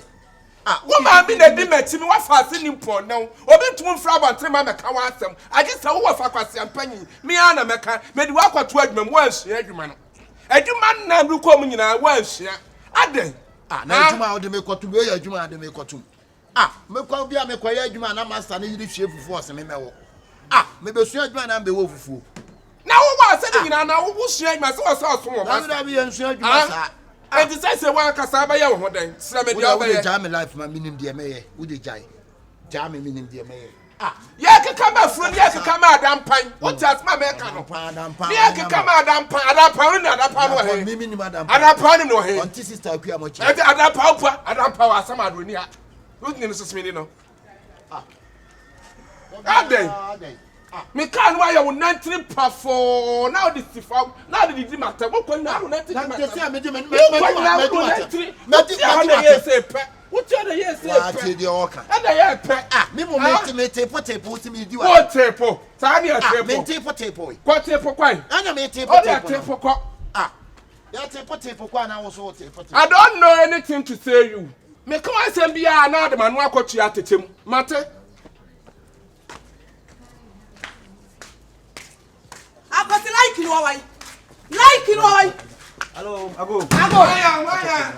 Wo ma bi na di machi mi wa fa se ni mpo na wo. Obi tum fra ba tre ma meka wa asem. Age sa wo fa kwase ampanyi. Me ana meka. Me di wa kwato adwuma mo anhia adwuma no. Adwuma na bi ko mu nyina wa anhia. Ade. Na adwuma wo de me kwato we ya adwuma de me kwato. Me kwa bia me kwa ya adwuma na master na yiri hwie fufu ose me mewo. Me be sua adwuma na be wo fufu. Na wo wa se ni nyina na wo sua adwuma se wo se oso mo master. Na be ya sua adwuma sa. Enti say wa kasa ba ye wo hodan. Sira me dia ba ye. Wo jam life ma minim de me ye. Wo de jai. Jam minim de me ye. Ya keka ma furu ya keka ma adampan. What just ma make no. Ya keka ma adampan na adampan no he. Mimi ni madam. Adampan no he. Auntie sister akua mo chi. Enti adampan wa sama adoni a. Who ni so smini no. Ade. Me kan wa ya wo 19 pafo. Now the sifam. Now the di matter. Wo ko na 19. Na te say me de me Me say pe. What you dey say pe? What you dey oka? Ada ye pe. Me mo me tepo me di wa. What tepo? Sa ni tepo. Me tepo. What tepo kwai? Anya me tepo. Oh, tepo kwa. Ya tepo kwa na wo so tepo. I don't know anything to say you. Me come and say bia na de manu akotu atetem. Mate. Akoti like you why? Like you why? Hello, Ago. Why?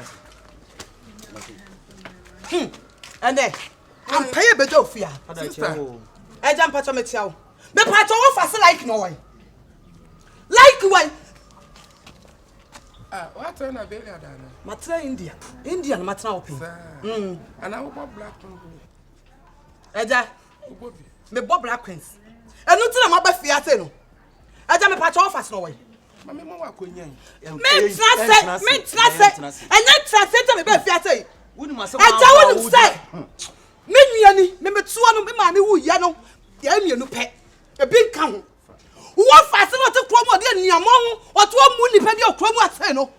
And then I'm pay a bit of fear. I jump at me tell. Me part of us like no way. Like why? What an abela dana. Matra India matra open. And I will black. Eja, me bob black queens. And no tell my ba fiate no. Eja me part of us no way. Mama wa konyan. Me translate. And then translate me ba fiate. Eja wonu say. Me nuani, me metua no me ma me wu ya no. Ya mienu pe. E bi nka ho. Wo fa se no te kromo de niamo ho. O to mu nipa de kromo ase no.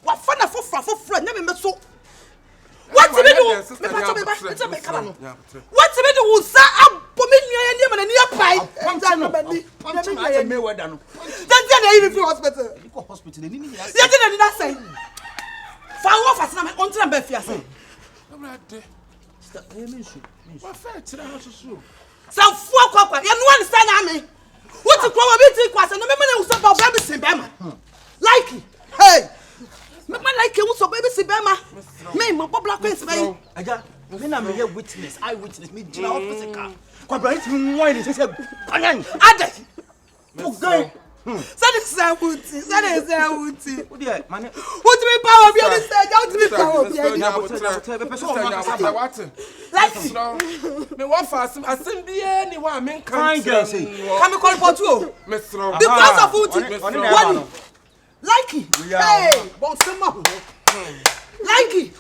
Wa fa na fofra nya me so. What me do? Me pa to me ba. It's me kala no. What me do wo sa abo me nua ya ma na ni apai. Nja no ba ni. Punch me weda no. Then na you feel hospital. You go hospital ni ni ya. Ya de na say. Fa wo fa se na me on tra ba fi ase. What fair tira no so. Some four kwakwa. Ya no understand me. What to come be ti kwase no me na so ba baby sin be ma. Like hey. Me man like you so baby sin be ma. Me mo black queens be. Aja, me na me witness, eye witness me jina physical. Kwa bright me wine say panyan. Ade. Okay. That is Wuti. Wo dey man. What me power be on stage? How to me power be? Like me wa fa asem bia ni wa men Fine girl say. Come call for two. Me sro. Because of Wuti. Like hey, bon sema. Like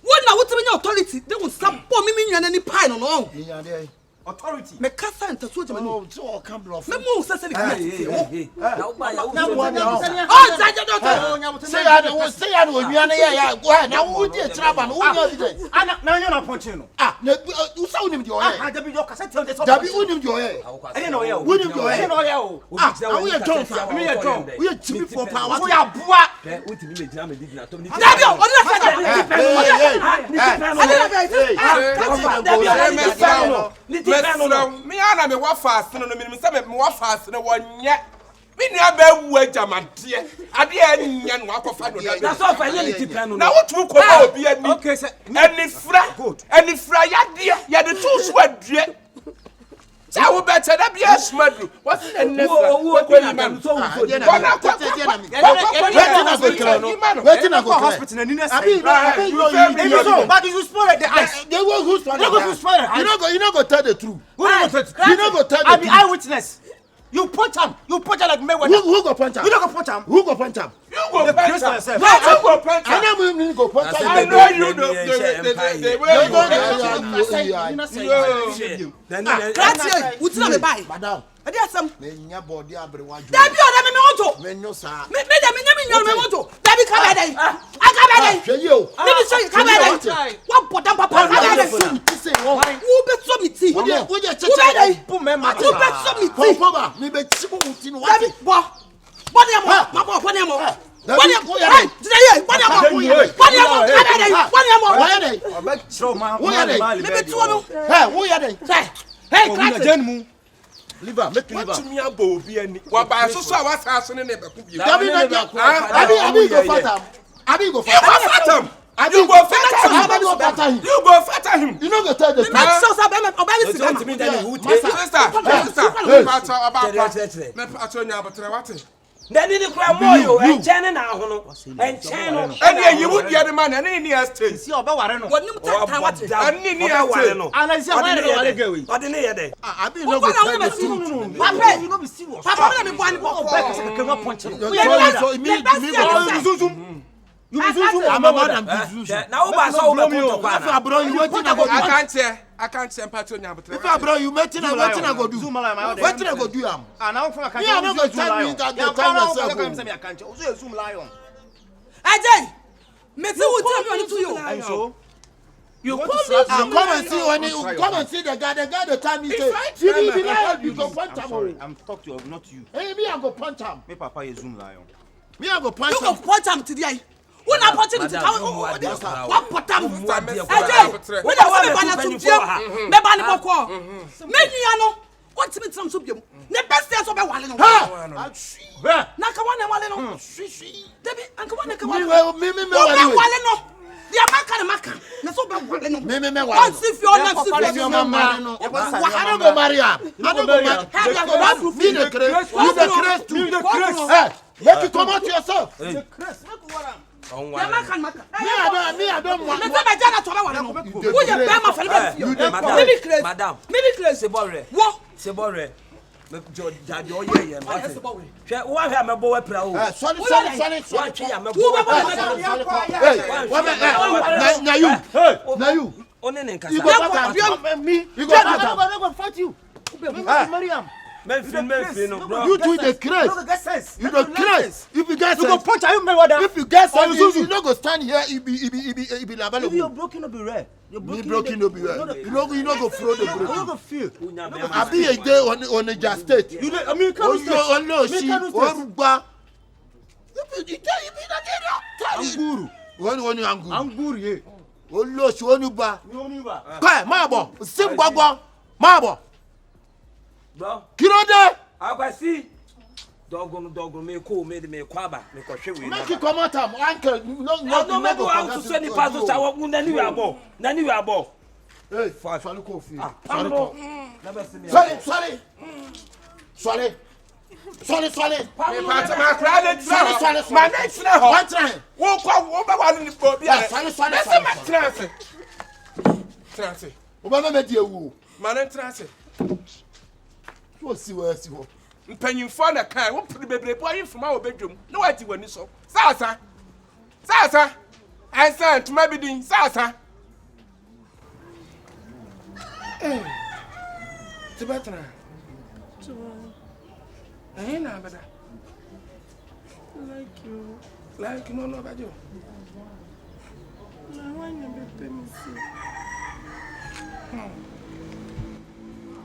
what na Wuti me authority? They will support me nua na ni pie no no. authority. Me kasa enta so jema Oh, so all come bluff. me mo se se Hey. Now buy your Say I know you are go ahead. Now who dey trouble? Who dey evidence? na you na punch no. Na you say who nim the oil. Dabi your kasa tell the so. Dabi who nim the oil. Ene na oil. Who nim the Ene oil. na oil. We are drunk. Me e drunk. We are cheap for power. We are boa. What me me me did na to me. Dabi o na me ana me wa fast no me say me wa fast no wonye me nua ba wu ajamante ade anya no akofa no da That's all for you depend on. na wotu ko ba obi ani okay sir. anifra yade ya de tu so adue sa wo better da bia smadu what's the next man so Waiting I go Hospital na nina say. but you spoil the ice. They will who spoil it. You know go tell the truth. You know go tell the I'm the truth. eyewitness. You punch him like Mayweather. Who go punch him? You don't go punch him. Who go punch him? you go Brace punch yourself. you go punch I know go punch him. I know you the Grazie, utina me buy. Madam. I did some. Me nya body abrewa. Dabi o da me want. Me nyo sa. Me want. Dabi come here. I Hwe yi o. let me show you. Come here. What bottom papa? Come here. Who bet so me tea? Wo je cheche. Put me ma. Who bet so me tea? Papa, me be chibo uti no Dabi wati. bo. Body am. Mama body am. Body am. Hey, today body am. Body am. Come here. Body am. Why dey? Obek show ma. Me be two no. Hey, who ya dey? Hey, class. Leave her, make leave her. what me abo obi ani wa ba so wa saso ne be ku bi Dabi go fatam. Abi go fatam. you go feta him You go fatter him. You know go tell the truth. Make sure say be obey Don't sit me then who sister Hey. me pato nya abotre wate then ni kura moyo enchen na ho no enchen no ene yi wo dia de man ene ni estate see obe ware no. Wonim tan what. ene ni estate no Ana see where dey ware go we. odi ne ye dey Abi no go tell the truth. Papa, you no be serious. Papa, me boy ni bo back say ke no punch no. So me go You be I'm a madam Zuzu. na wo ba so wo be to pa If I bro you wetin I go do? I can't say pato nya abotre If I bro you wetin I go do? Zoom like my other. Wetin I go do am? And I from Me I no go tell me that the time yourself. So zoom lion. Ajay, me see who tell me on to you. And so You come and see when you come and see the guy the time he say you be lion you go punch him. I'm talk to you, not you. Hey me I go punch him. Me papa is zoom lion. Me I go punch You go him. punch am today. Who na punch him today? What put am? Ajay, Ajay, we dey say me bana to fie. Me bana boko. Me nua no. What me tram so biem. Ne best day so be wale no. Na ka wan wale no. Debi, anka wan ka wale. Me Wale no. Dia maka na so be wale no. Me What if you na if you marry no. I don't go marry am. I don't go marry. have you go back to Me the craze. You the craze too. Hey, make you come out yourself. Me I don't want. me say me jana to be wale no. Who you be ma fele be. You the madam Me be crazy. se borre Wo? se borre me jo daddy o ye ye no hwe wo hwe me bo we pra o sorry. wa twe ya me bo Now you. oni ne nkasa You go me. You go fight you. Mariam. men fin no bro You do the craze. No get sense. You the craze. If you get You go sense, punch you Mayweather. if you get sense, you no go stand here. It be If you're label. broken no be rare. You're Me broken no be well. You no go throw the You no broken. go feel. I be a day on the just state. You I mean Oh come no, no, she. American Orugba. You be anguru. One anguru. Anguru ye. Oh no, she onu ba. You only ba. Kai, mabo. Sim gbogbo. Mabo. bro Kilo de. akwasi dogon me ko me de me kwaba me ko hwe we Make you come out am uncle. no me go out to so ni pass so wo na ni wi abo Hey, sorry ko fi. Sorry. me pato ma kra de tra ma na tra ho One time. wo kwa wo be wale ni bo bia Sorry. me say ma trance Obama me die wu. ma na trance So si wo. mpanyimfo na kan wo pere bebrebe ayi fuma wo bedwom na wati wani so sasa ansa ntuma bidin sasa Tibetan. I ain't know about that. Like you. Like no about you. I want you to pay me see.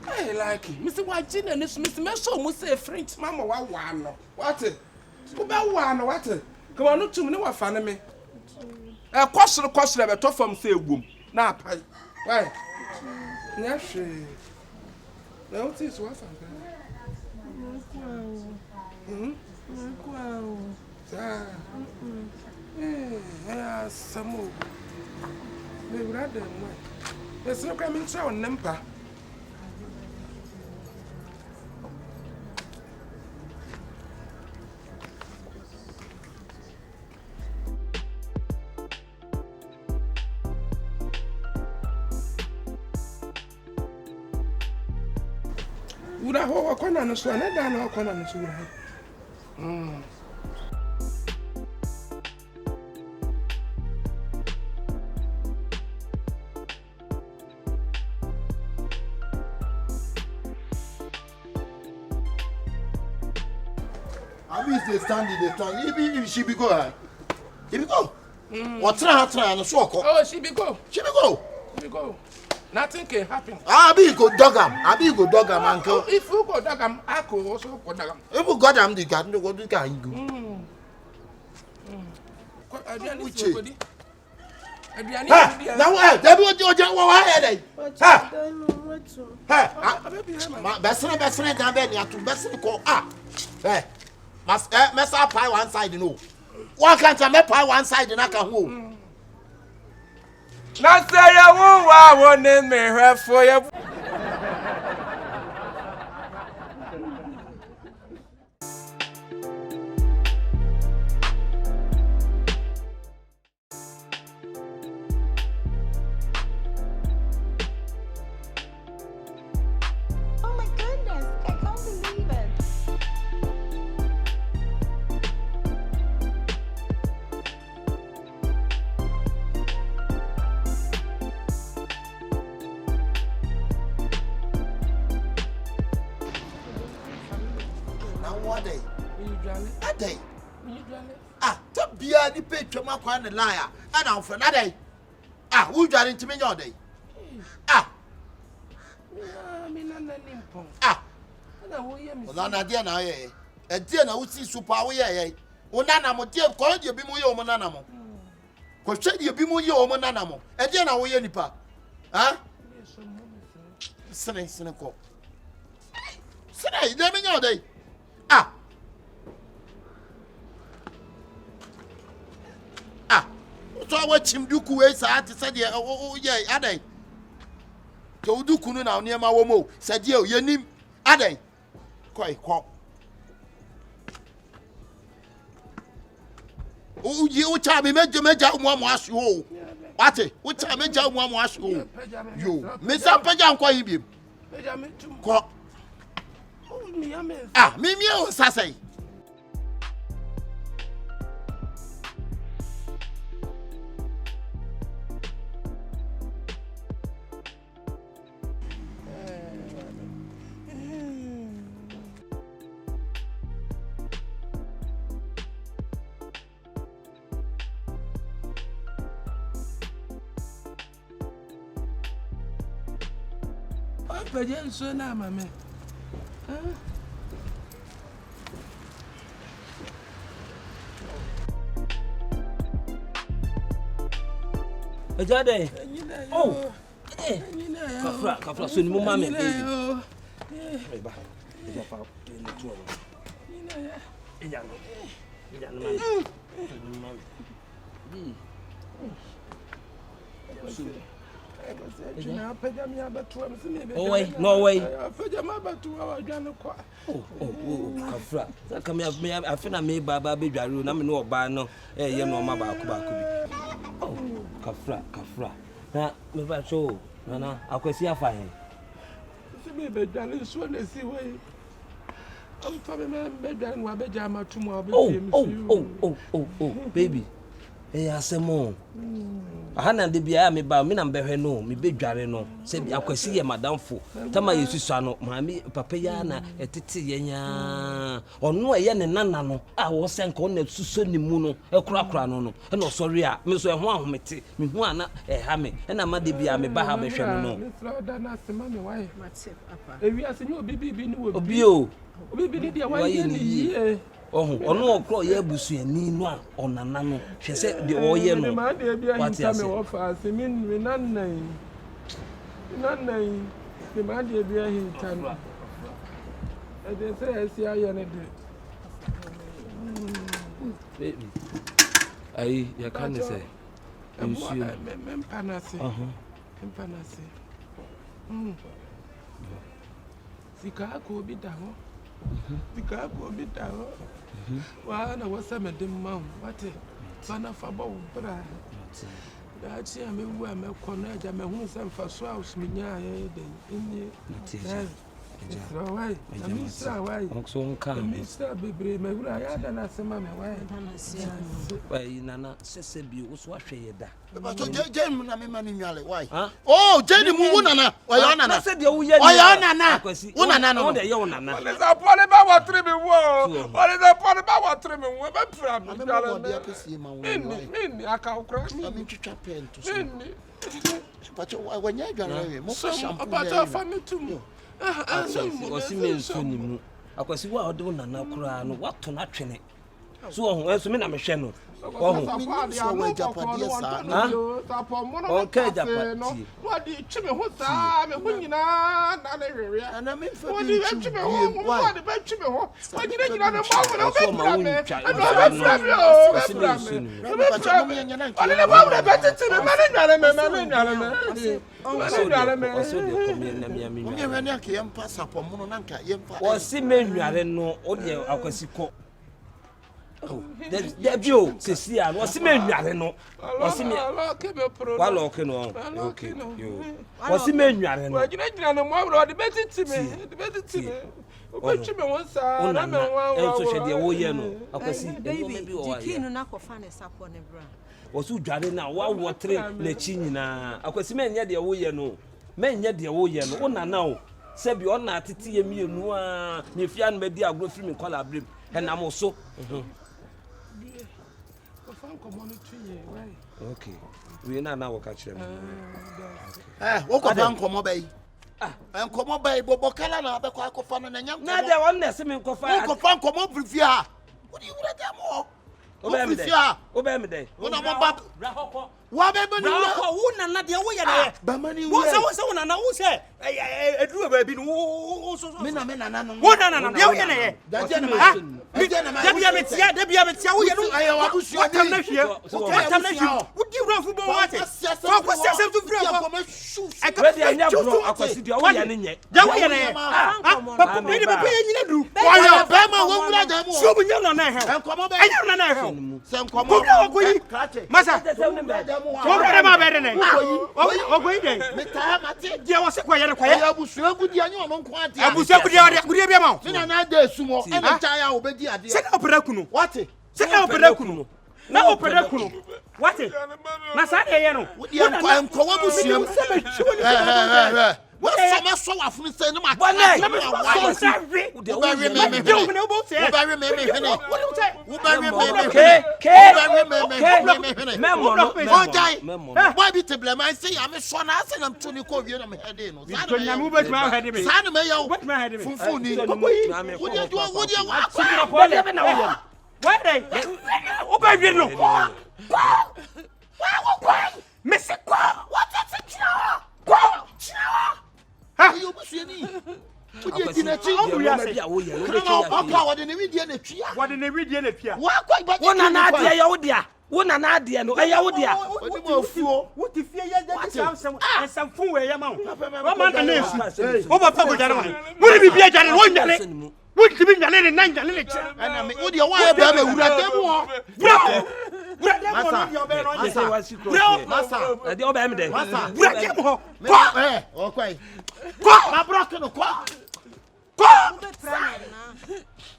I like it. Mr. Wajin and this Mr. Meso must say French Mamma. What it? Go back one, what it? Come on, not to me, no one fan me. A cost of a top from say boom. Now, pie. Why? Yes, no, it is what I'm some more. They would have them way. There's no coming to on Nempa. Would I hold a corner and so I don't know a corner and so They stand. If she be go. If you go. What try and so go. Oh, she be go. She be go. She go. Nothing can happen. Abi go dog am uncle. If you go dog am, I could also go dog am. If you got am the cat no go do can go. Now that what you head. Best down there to best call hey. Mess up pie one side, no. Why can't I make pie one side and I can hold? Not say I won't name me her for you. Ni pay twema kwa ne liar and am for na day who jare ntime nya oday me na nimpon na wo ye me na dia na ye e dia na wo si super wo ye wo nana mo dia ko dia bi mo ye wo nana mo ko hwe dia bi mo ye wo nana mo e dia na wo ye nipa sene ko sene dia me nya oday so I watch him do kuwe sa ati said yeah adai to do kunu na niema wo mo said ye yenim adai koi ko o ye o cha me meja mo asu o wate o cha meja mo asu o yo me sa peja nko yibiem peja me tum ko me ame me o sasai Peja so na mama. Ejade. Oh. Kafra so ni mo mama baby. Eba. Eja fa ni tu o. Eja no mama. Oh wait, no way. Kafra. Come here, I feel me baba be dwaru na me no oba no ye no ma ba ko bi. Oh, Kafra. Na me ba so na akwasi afa hen. Se me be dwaru so na si we. Am fa me be dwaru wa be jama tumu obi. Oh, baby. asemo ahana de bia me ba me na mbehwe no me bedware no se akwasi ye madamfo tama yesusa no maami papa ya na etete yenya ono ye ne nana no a wo senka on na suso ni mu no ekura no no e no sori a me so ehho ahomete me hu ana ha me e na ma de bia me ba ha behwe no me floda na sema me why papa ewi ase ni obi ni obi o obi ni dia why ni ono okro ye busuani no a onana no hwe se de oye no what ya me wo fa se me nanai me ma de bia hinta no e de se esi aye ne de baby ai ya kan say mempanase sika ko bi da ho wa na wasa medem ma wate bana fa ba wo bra da chi a me wu a me kono aja me hu se mfa so a usminya aye de enye Why? Mr. Baby, my brother, I don't know some mamma. Why, Nana, says be was what she had. But Jen, I'm money. Why? Oh, Jenny Moonana, Oyana said, Oyana, Oyana, the Yona. What is a part about what trimming war? What is a part about what trimming war? I can't cry. I mean, to chap into but when you're going to about our family too. Osimenso ni mu akwasi wa ode nana kura no wato na twene so ohun enso me na me hwe no ohun so wa japade sa o ka japade wadi tweme ho ta me ho nyina na na hwere ana me fa wadi tweme ho wadi ba tweme ho wadi nyina na mo na so ma won twa Osi menware no ode akwasi ko de bio sesi a osi menware no osi me wala oke no okay yo osi menware no wagina no mo abro de betiti me obechi me won sa na me wan enso hwe de wo ye no akwasi baby dikinu na kofa ne sapo ne bra osu dware na wa wotre na chi nyina akwasi menye de wo ye no menye de wo ye no onana o sebi ona atete ye mienu a me fia no medi agro firi me kola abrem enam so okay we na wo ka kire me wo ko ban komo bai enkomo bai bobo kala na be kwa kofa no nyam na de won na se me kofa ko fan komo prefia wo di wura dem o Obey me day. Una mamba. Wa be bani wa wo nana de wo ye na ye. Ba mani wo se wo nana wo se eduru ba bi no wo so. Me nana no. Wo nana de wo ye na ye. Da je na ma. Da bia betia wo ye no. Ayo abusu wa tam na hwie. Wa tam na hwie. Wo di wura fu bo wa te. Ko se tu fura ko. We dia nya bro akwasi dia wo ye ne nye. Da wo ye na ye. Papa me de papa ye nyina du. Wa ya ba ma wo wura da mu. So bu nya no na he. Enkomo be. Anya no na he. Se enkomo. Ko ko yi. Masa. Ko bere ma bere ne. O ko yi de. Me ta ma te. Dia wo se ko ye ne ko ye. Abusu agudi anyo no nko ate. Abusu agudi bia ma. Me na da sumo. E na cha ya obedi ade. Se na opera kunu. What? Se na opera kunu. Na opera kunu. What? Na sa de ye no. Enko wa busuam. What sama so afun se no ma. What say? Wo bury me. Why be to blame? I say I'm a son. I say I'm Tony Covian. I'm heading. Son, may you what my head? Funfuni. What do you want? Where they? Obey no. Miss it. What is it? Ha you busuani. What you did not Wona na ade no eya wo dia wo ti fie ye de sam fun we ye ma wo ma na esu wo ba pa go jare wa wo ni bibia jare wo njale wo ti bi njale ne na njale ne che ana me wo dia wa e ba wura dem wo wura dem wo no dia obe no masa ade obe me de wura dem ho o kwai ma brok no ko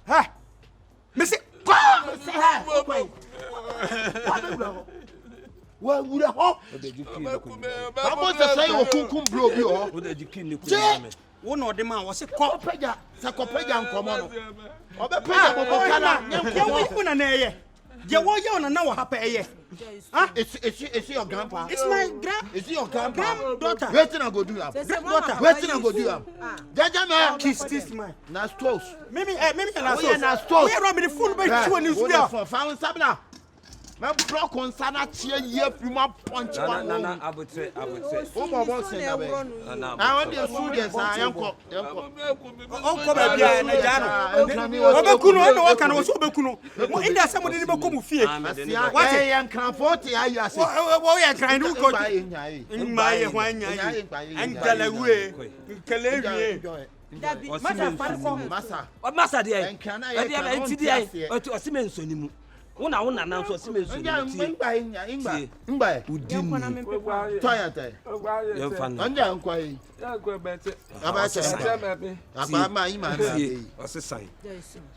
ha me se ko kwai Wa wura ho. Abo say o kunkum bro bi ho. Wo de jikin ni kuname. Wo na ode ma wo se ko Peja, sa ko peja nkomo no. Obe peja bobo kana. Nyanko na na eye. Je wo ye ona na wo hapa eye. Huh? Is your grandpa? It's my Is your granddaughter. Waiting I go do am. Granddaughter. Waiting I go do am. Jaja me. Kiss this man. Na stos. Mimi na We na stos. We rob me the food be chiwo ni su dia. Found sabna. Me block on sana tie ye fuma punch one. Na abotre. O mo box na be. Na when dey su dey sa yanko. Onko ba bia na jano. Obekunu o no kan wo so obekunu. Mo inda se mo de be ko mu fie. What e yan kan 40 ayu ase. Wo yan kan du ko. Nma ye hwan nya yi. Angala we. Nkele wie. Dabi masa farko. Masa de ai. E de ai ti de ai. O si men soni mu. Una na so si men soni. Ngba. Udini. Toyota. Ye fan. Anja nkwa yi. Ya go bete. Aba ma yi ma na. O se sai.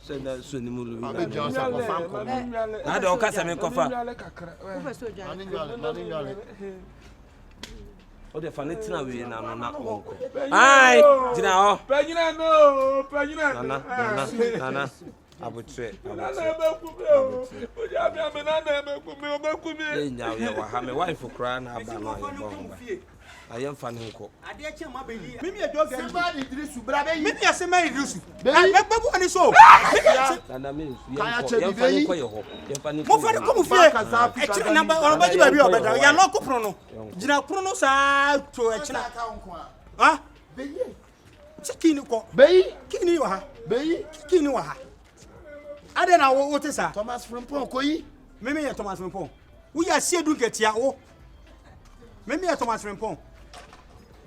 Se na soni mu lu. Abi Johnson ko fan ko. Na de o ka se men ko fa. O de fa ne tina we na no na onko. Ai, jina ho. Panyina no, panyina. Nana. Abotre. Nya we wa ha me wife kra na aba no aye bon ba. Aye mfa ne nko. Ade a chema be yi. Mimi e joga. Seba di Idrisu bra be yi. Mimi e sema Idrisu. Be bu ani so. Nana me ye mfa ne ko ye ho. Ye mfa ne ko. Mo fa ne ko mu fie. E chira na ba ba ji ba bi obeda. Ya no ko pro no. Jina pro no sa to e chira. Ha? Be yi. Chikini ko. Be yi. Kini wa ha. Be yi. Kini wa ha. Ade na wo te sa. Thomas Frimpong ko yi. Mimi ye Thomas Frimpong. Wo ya siedu nketia wo. Mimi ye Thomas Frimpong.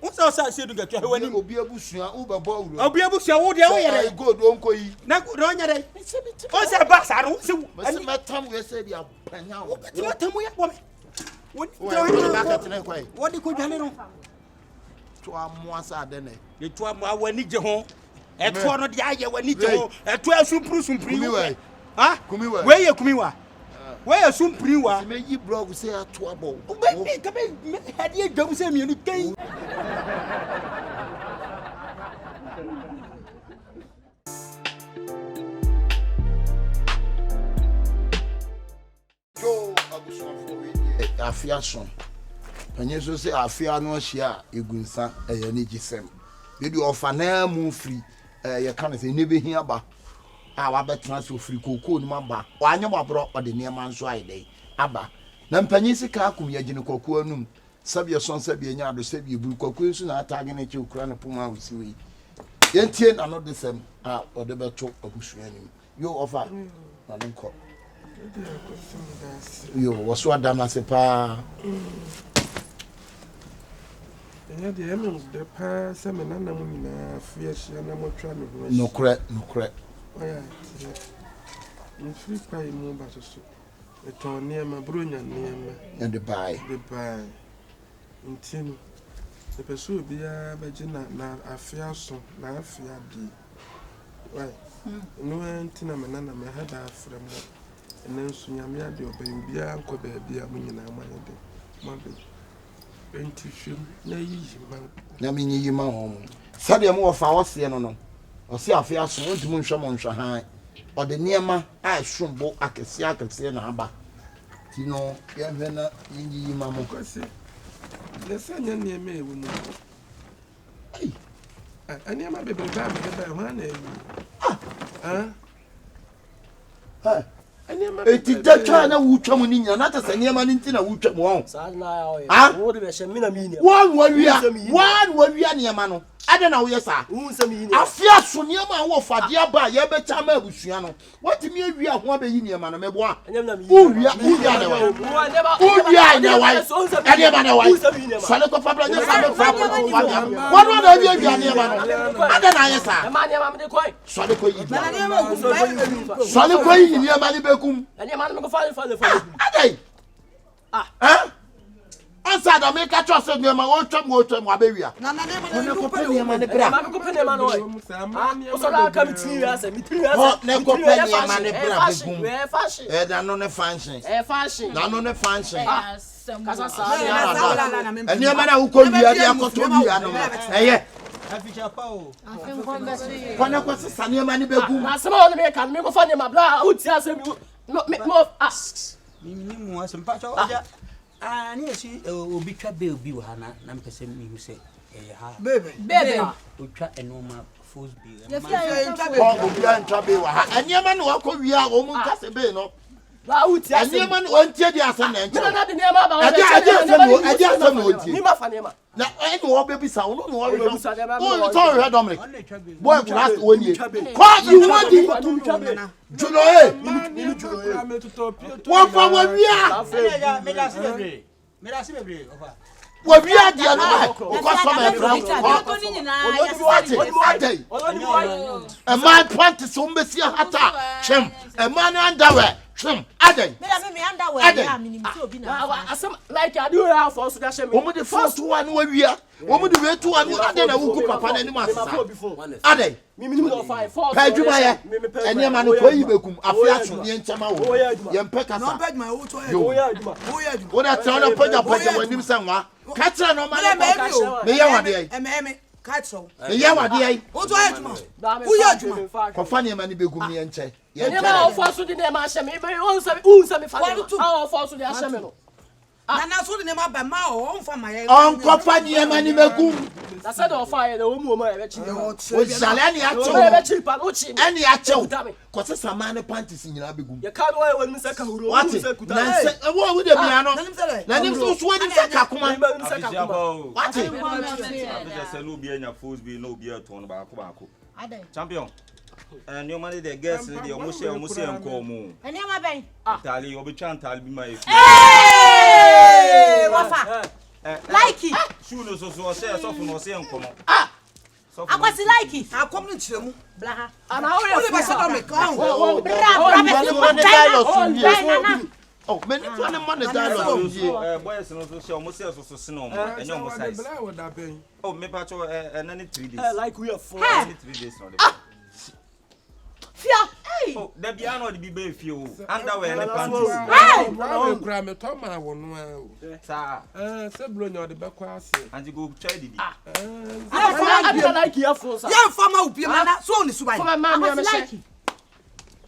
Wo sa siedu nketia he wani. Obi abusua wo be bo awuro. Obi abusua wo de wo yere. Gold onko yi. Na do nya de. O se ba sa no se. Mesi metam we say dia panya wo. Ti metam ya bo me. Wo di ko dwale no. To amoasa de ne. Le to awani je ho. E to no de aye wani je ho. E to asumpri we. Ha? Kumi we. We ye kumi wa. We ye sumpri wa. Me yi blog say ato abo. Be ka be hade adwam say mienu kan. Yo abusuafo we afia so. Panye so say afia no hia egunsa eye ne gisem. We do ofa na mu free ye kan say ne be hia ba. Wa betena so free koko ni maba. Wa anya mabro ode ne ma nso ayi dai. Aba. Na mpanyi sika akum ye gine koko anum. Sabe son sabe nya ado sabe buru koko nso na atage ne che okura ne poma hosi we. Ye tie na no de sem ode beto abusua nim. Yo ofa na nko. Yo waso adama se pa. Ya de emu de pa se me nana mu nyina afia hia na motwa ne ho. Nokre. Oya. Mfiri pa imu ba so. Eton niema bronya niema. And the buy. Ntino. The person bia begina na afia so na afia di. Why? No ntina me nana me hada afrem. Enenso nyame ade oben bia nko ba bia mu nyina amanyede. Mabe. Enti hwem na yiyi man. Na me nyi ma ho. Sabe mo fa wose no. Ose afia so ntimu nhwa mo nhwa han. Ode niema a shombo akese na aba. Tino ye hwena yiyi ma mo kwase. Lesa nya niema ewu mu. Ai. Aniema bebe ba me ba ho na ewu. Ha. Eti datwa na wutwam ni nya na ta se niema ni ntina wutwam ho. Sa na ya o. Ah? Wo de be hye me na mi ni. Wan wawia niema no. Ade na wo ye sa. Afia so niema wo fade aba ye be chama abusua no. Watimi awia ho abeyi niema no mebo a. Uwia na wa. Uwia na wa. Ade ba na wa. Sale ko fabra nya sa be fra ko wa. Wanu na awia niema no. Ade na ye sa. Ma niema me de koi. Sale ko yi. Sale ko yi niema ni bekum. Niema me ko fa. Ade. Ansa da me ka trust niema wo twam abewia. Na na ne ko pe niema ne bra. Ma me ko pe niema no. O so la ka mi tiri asa mi tiri asa. Ho ne ko pe niema ne bra begum. Fashion. Da no ne fashion. Fashion. Da no ne fashion. asem kasa sa eni ma na ukọ bia dia akoto bia no eye aficha pa o afem konbesi kwana kwa sesa ne ma ni begu na asem o me kan me ko fa ne ma bla o ti asem mo asks ni mu asem pa cho oja ni esi obi twa be obi wa na mpese mi hu se ha bebe o twa enoma force be obi an twa be wa ha eni ma na wakọ wi a o mu nkase be no ba o ti asem eni ma na on tie dia asem na nche me na de ne ma ba adi asem no tie ni ma fa ne ma na eni wo be bisa wo no wo be o so re Dominic boy last one year call you want the julo wo fa wo wi a me da se bebre ofa wo wi a dia no o ko so my friend ko ni nyina ya what a man practice o mbesi hata chem a man underwear chem adai me underwear ya me ni so obi na asem like I do have for so that shame wo mu the first one wo wi a wo mu the way to one adai na wuku papa na ni masasa adai me do five four pa adwuma ye eni ma no ko yi bekum afia so ni nchama wo ye mpe kasa no beg my wo to ye wo da tell na paja wanim sanwa ka tira no ma me ye wade ai me katso me ye wade ai wo to ye juma wo ye juma ko fa ne ma ni begum ni nche ye ne ma o for so di ne ma hye me un sa me fa ne o for so di hye me no na so di ne ma ba ma o on fa ma ye on ko fa ne ma ni begum na said o fa ye na o mu o ma e be chi o jale ni acho e be chi pa o chi eni acho ko se sama ne panties nyina begum ye ka do we se ka huro what se kuta na se wo de bia no na nim so wani se ka kuma what abija se lu bia nya force bi no bia ton ba ko champion and your money the guests the almost nko mu eni ma ben tali obi chan tali bi ma e wafa like it shoe no so say so for no say nko mo akwasi like it akom ni chiremu bla ha ana o le ba sa do me kan oh many fun money dialogue boys no so say almost say so sino mo enyo mo size oh me pa cho nani 3 days like we are 4 3 days no fia oh da bia no de bi be fie o underwear ne panties na kura me to ma wo no sa se bro nya de be kwa ase anti go try didi like you for sa ya fa ma obi ma na so ni subai for my man me like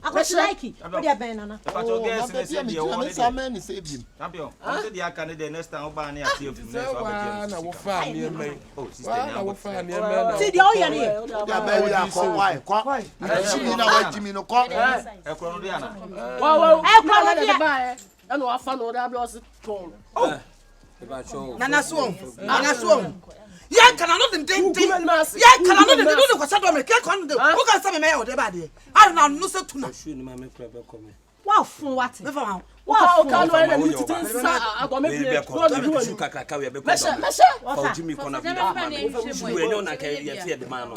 akwasi like it what dia ben nana pa cho guys ne say de wo ne samani say bi champion say de aka ne de next time oba na ati efu ne so wa na wo fa mi me oh sister na wo fa mi me ti dia o ya ne ya ba wi akọ why ko jimi na wa jimi no ko e ko no de ana wow e ko no de ba e no afa no da blouse ton oh nana so ya kana no den ya kana no den no ko sa do me ke kon de o ka sa me me o de ba de ari na no se tuna shoe ni ma me kura be come wa fun what me fa o ka no e ni titi sa agbo me bi ko do shoe kakaka we be come mesha fa jimi kona bi shoe enyo na ka ye fie de man no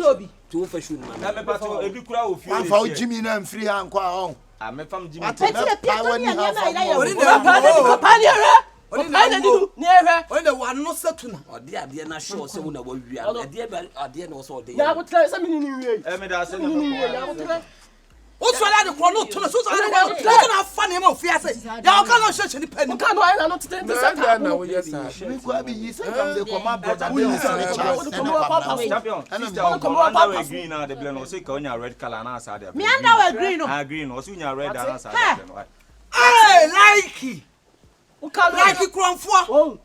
obi to fa shoe ni ma na me pa cho ebi kura o fie fa o jimi na mfiri ha nko a on a me fam jimi eti e pia to ni ya na ila ya pa ni o de wa no se tuna ode ade na show se wo na wa wi ade na wo so ode ya go try se mi ni wi e me da se na o so la de ko no tuna so la de ko na fa ne ma ofia se ya o ka no she ni pani ka no ai na no tete se ka na wo yes mi ko abi yi se kam de ko ma brother we is in charge champion sister ko underwear green na de blend no say ka onya red color na asa de me underwear green no green no so nya red na asa de no eh like o ka like kronfo oh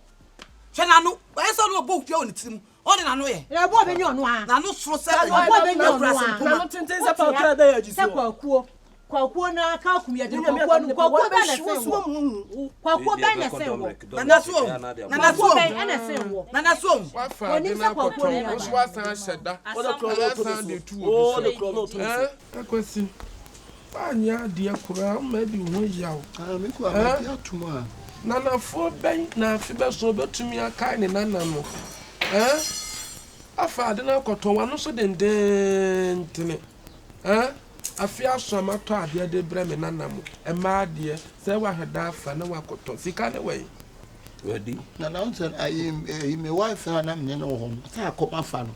she na no e so no bo fia oni tim o de na no ye e bo be ni onu a na no soro se bo be ni onu a na no tete se pa ka da ya ji so kwakuo na ka kum ye de kwakuo ba na se wo kwakuo ba na se wo na so na se wo na so wa fa de na ko to o so asan sheda o da asan de tu o de krono to akwasi anya de kura ma bi ho yawo mi ko abi atuma nana fo ben na fi be so betumi aka ni nana no afa de na koto wa no so denden tene afi asoma to ade de bre me nana mo e ma ade se wa heda afa na wa koto sika ne we ready nana unsen ayi me wife na me no ho sa akoma fa no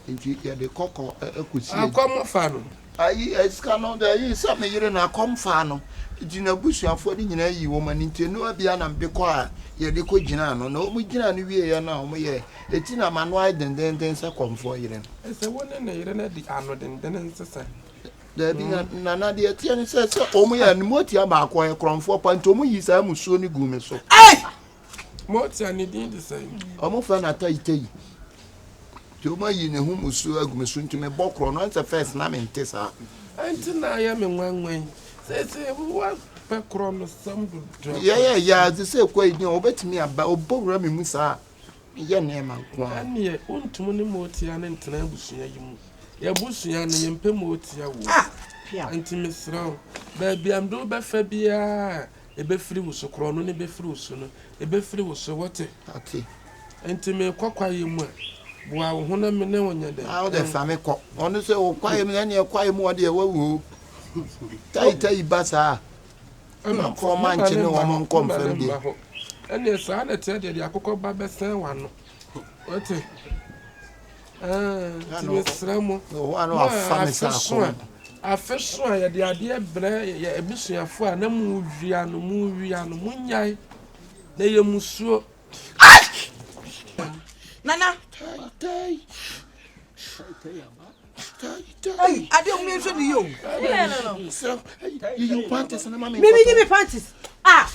nti ye de kokko akusi akoma fa no Ayi eska no da yi sa me yire na komfa no. Gina busuafo ni nyina yi wo mani nti no bia na mbekọ a ye de ko gina no na o mu gina no wie ya na o mu ye eti na manual denden se komfo yire no. Ese wona na yire na di ano denden nsesa. Da bi na de etie ni se o mu ye ni moti aba akọ ye kromfo pa nti o mu yi sa musuo ni gu me so. Moti ani din de sai. O mu fa na ta iteyi. Ti o ma yi ne hu musuo agu me so nti me bokro no nse first na me ntesa. Anti na ya me nwanwan. Say what pekro no some do. Yeah, they say kwa idin obetimi aba obowura me musa. Ye na ma kwa. Ane untumu ni moti ya ntena busua yimu. Ya busua ne yempe moti ya wo. Anti misra. Baby am do be fa bia e be free wo so kro no ne be free wo so no. E be free wo so wote. Ati. Anti me kwakwa yimu a. Boa wo hona me ne wonya de. Ah o de fa me ko. Onu se wo kwa yimu na ne kwa yimu ode wawu. Tai basa. I'm for manching no one confirmed. And yes, I tell you, the Akoko Baba San one. What? Miss Ramo, one of family. I first saw the idea, a mission for a movie and Munyai. They are Musso. Nana, hey, I don't mention you. So, you panties and mammy. Maybe give me panties. Ah,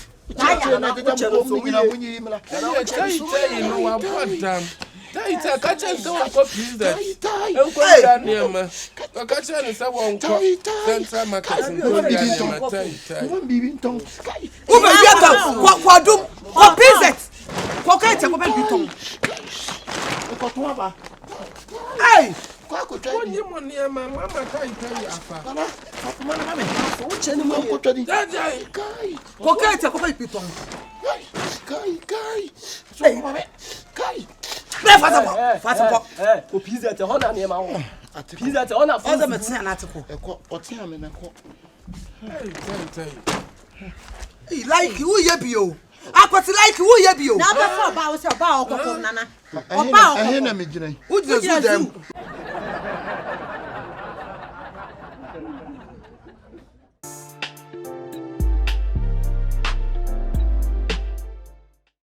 Hey! What you want near my mama? Afa. What channel mo ko tadi? Kai. Kokete ko pe piton. Kai. So mama. Kai. Be fata po. Ko pizza te hona near my pizza te hona Oza metia na atiko. E ko otia me na ko. Hey, like who ye bio? Akwati like who ye bio? na be for ba wo se ba okoko nana. Oba na me gina. Who just do them?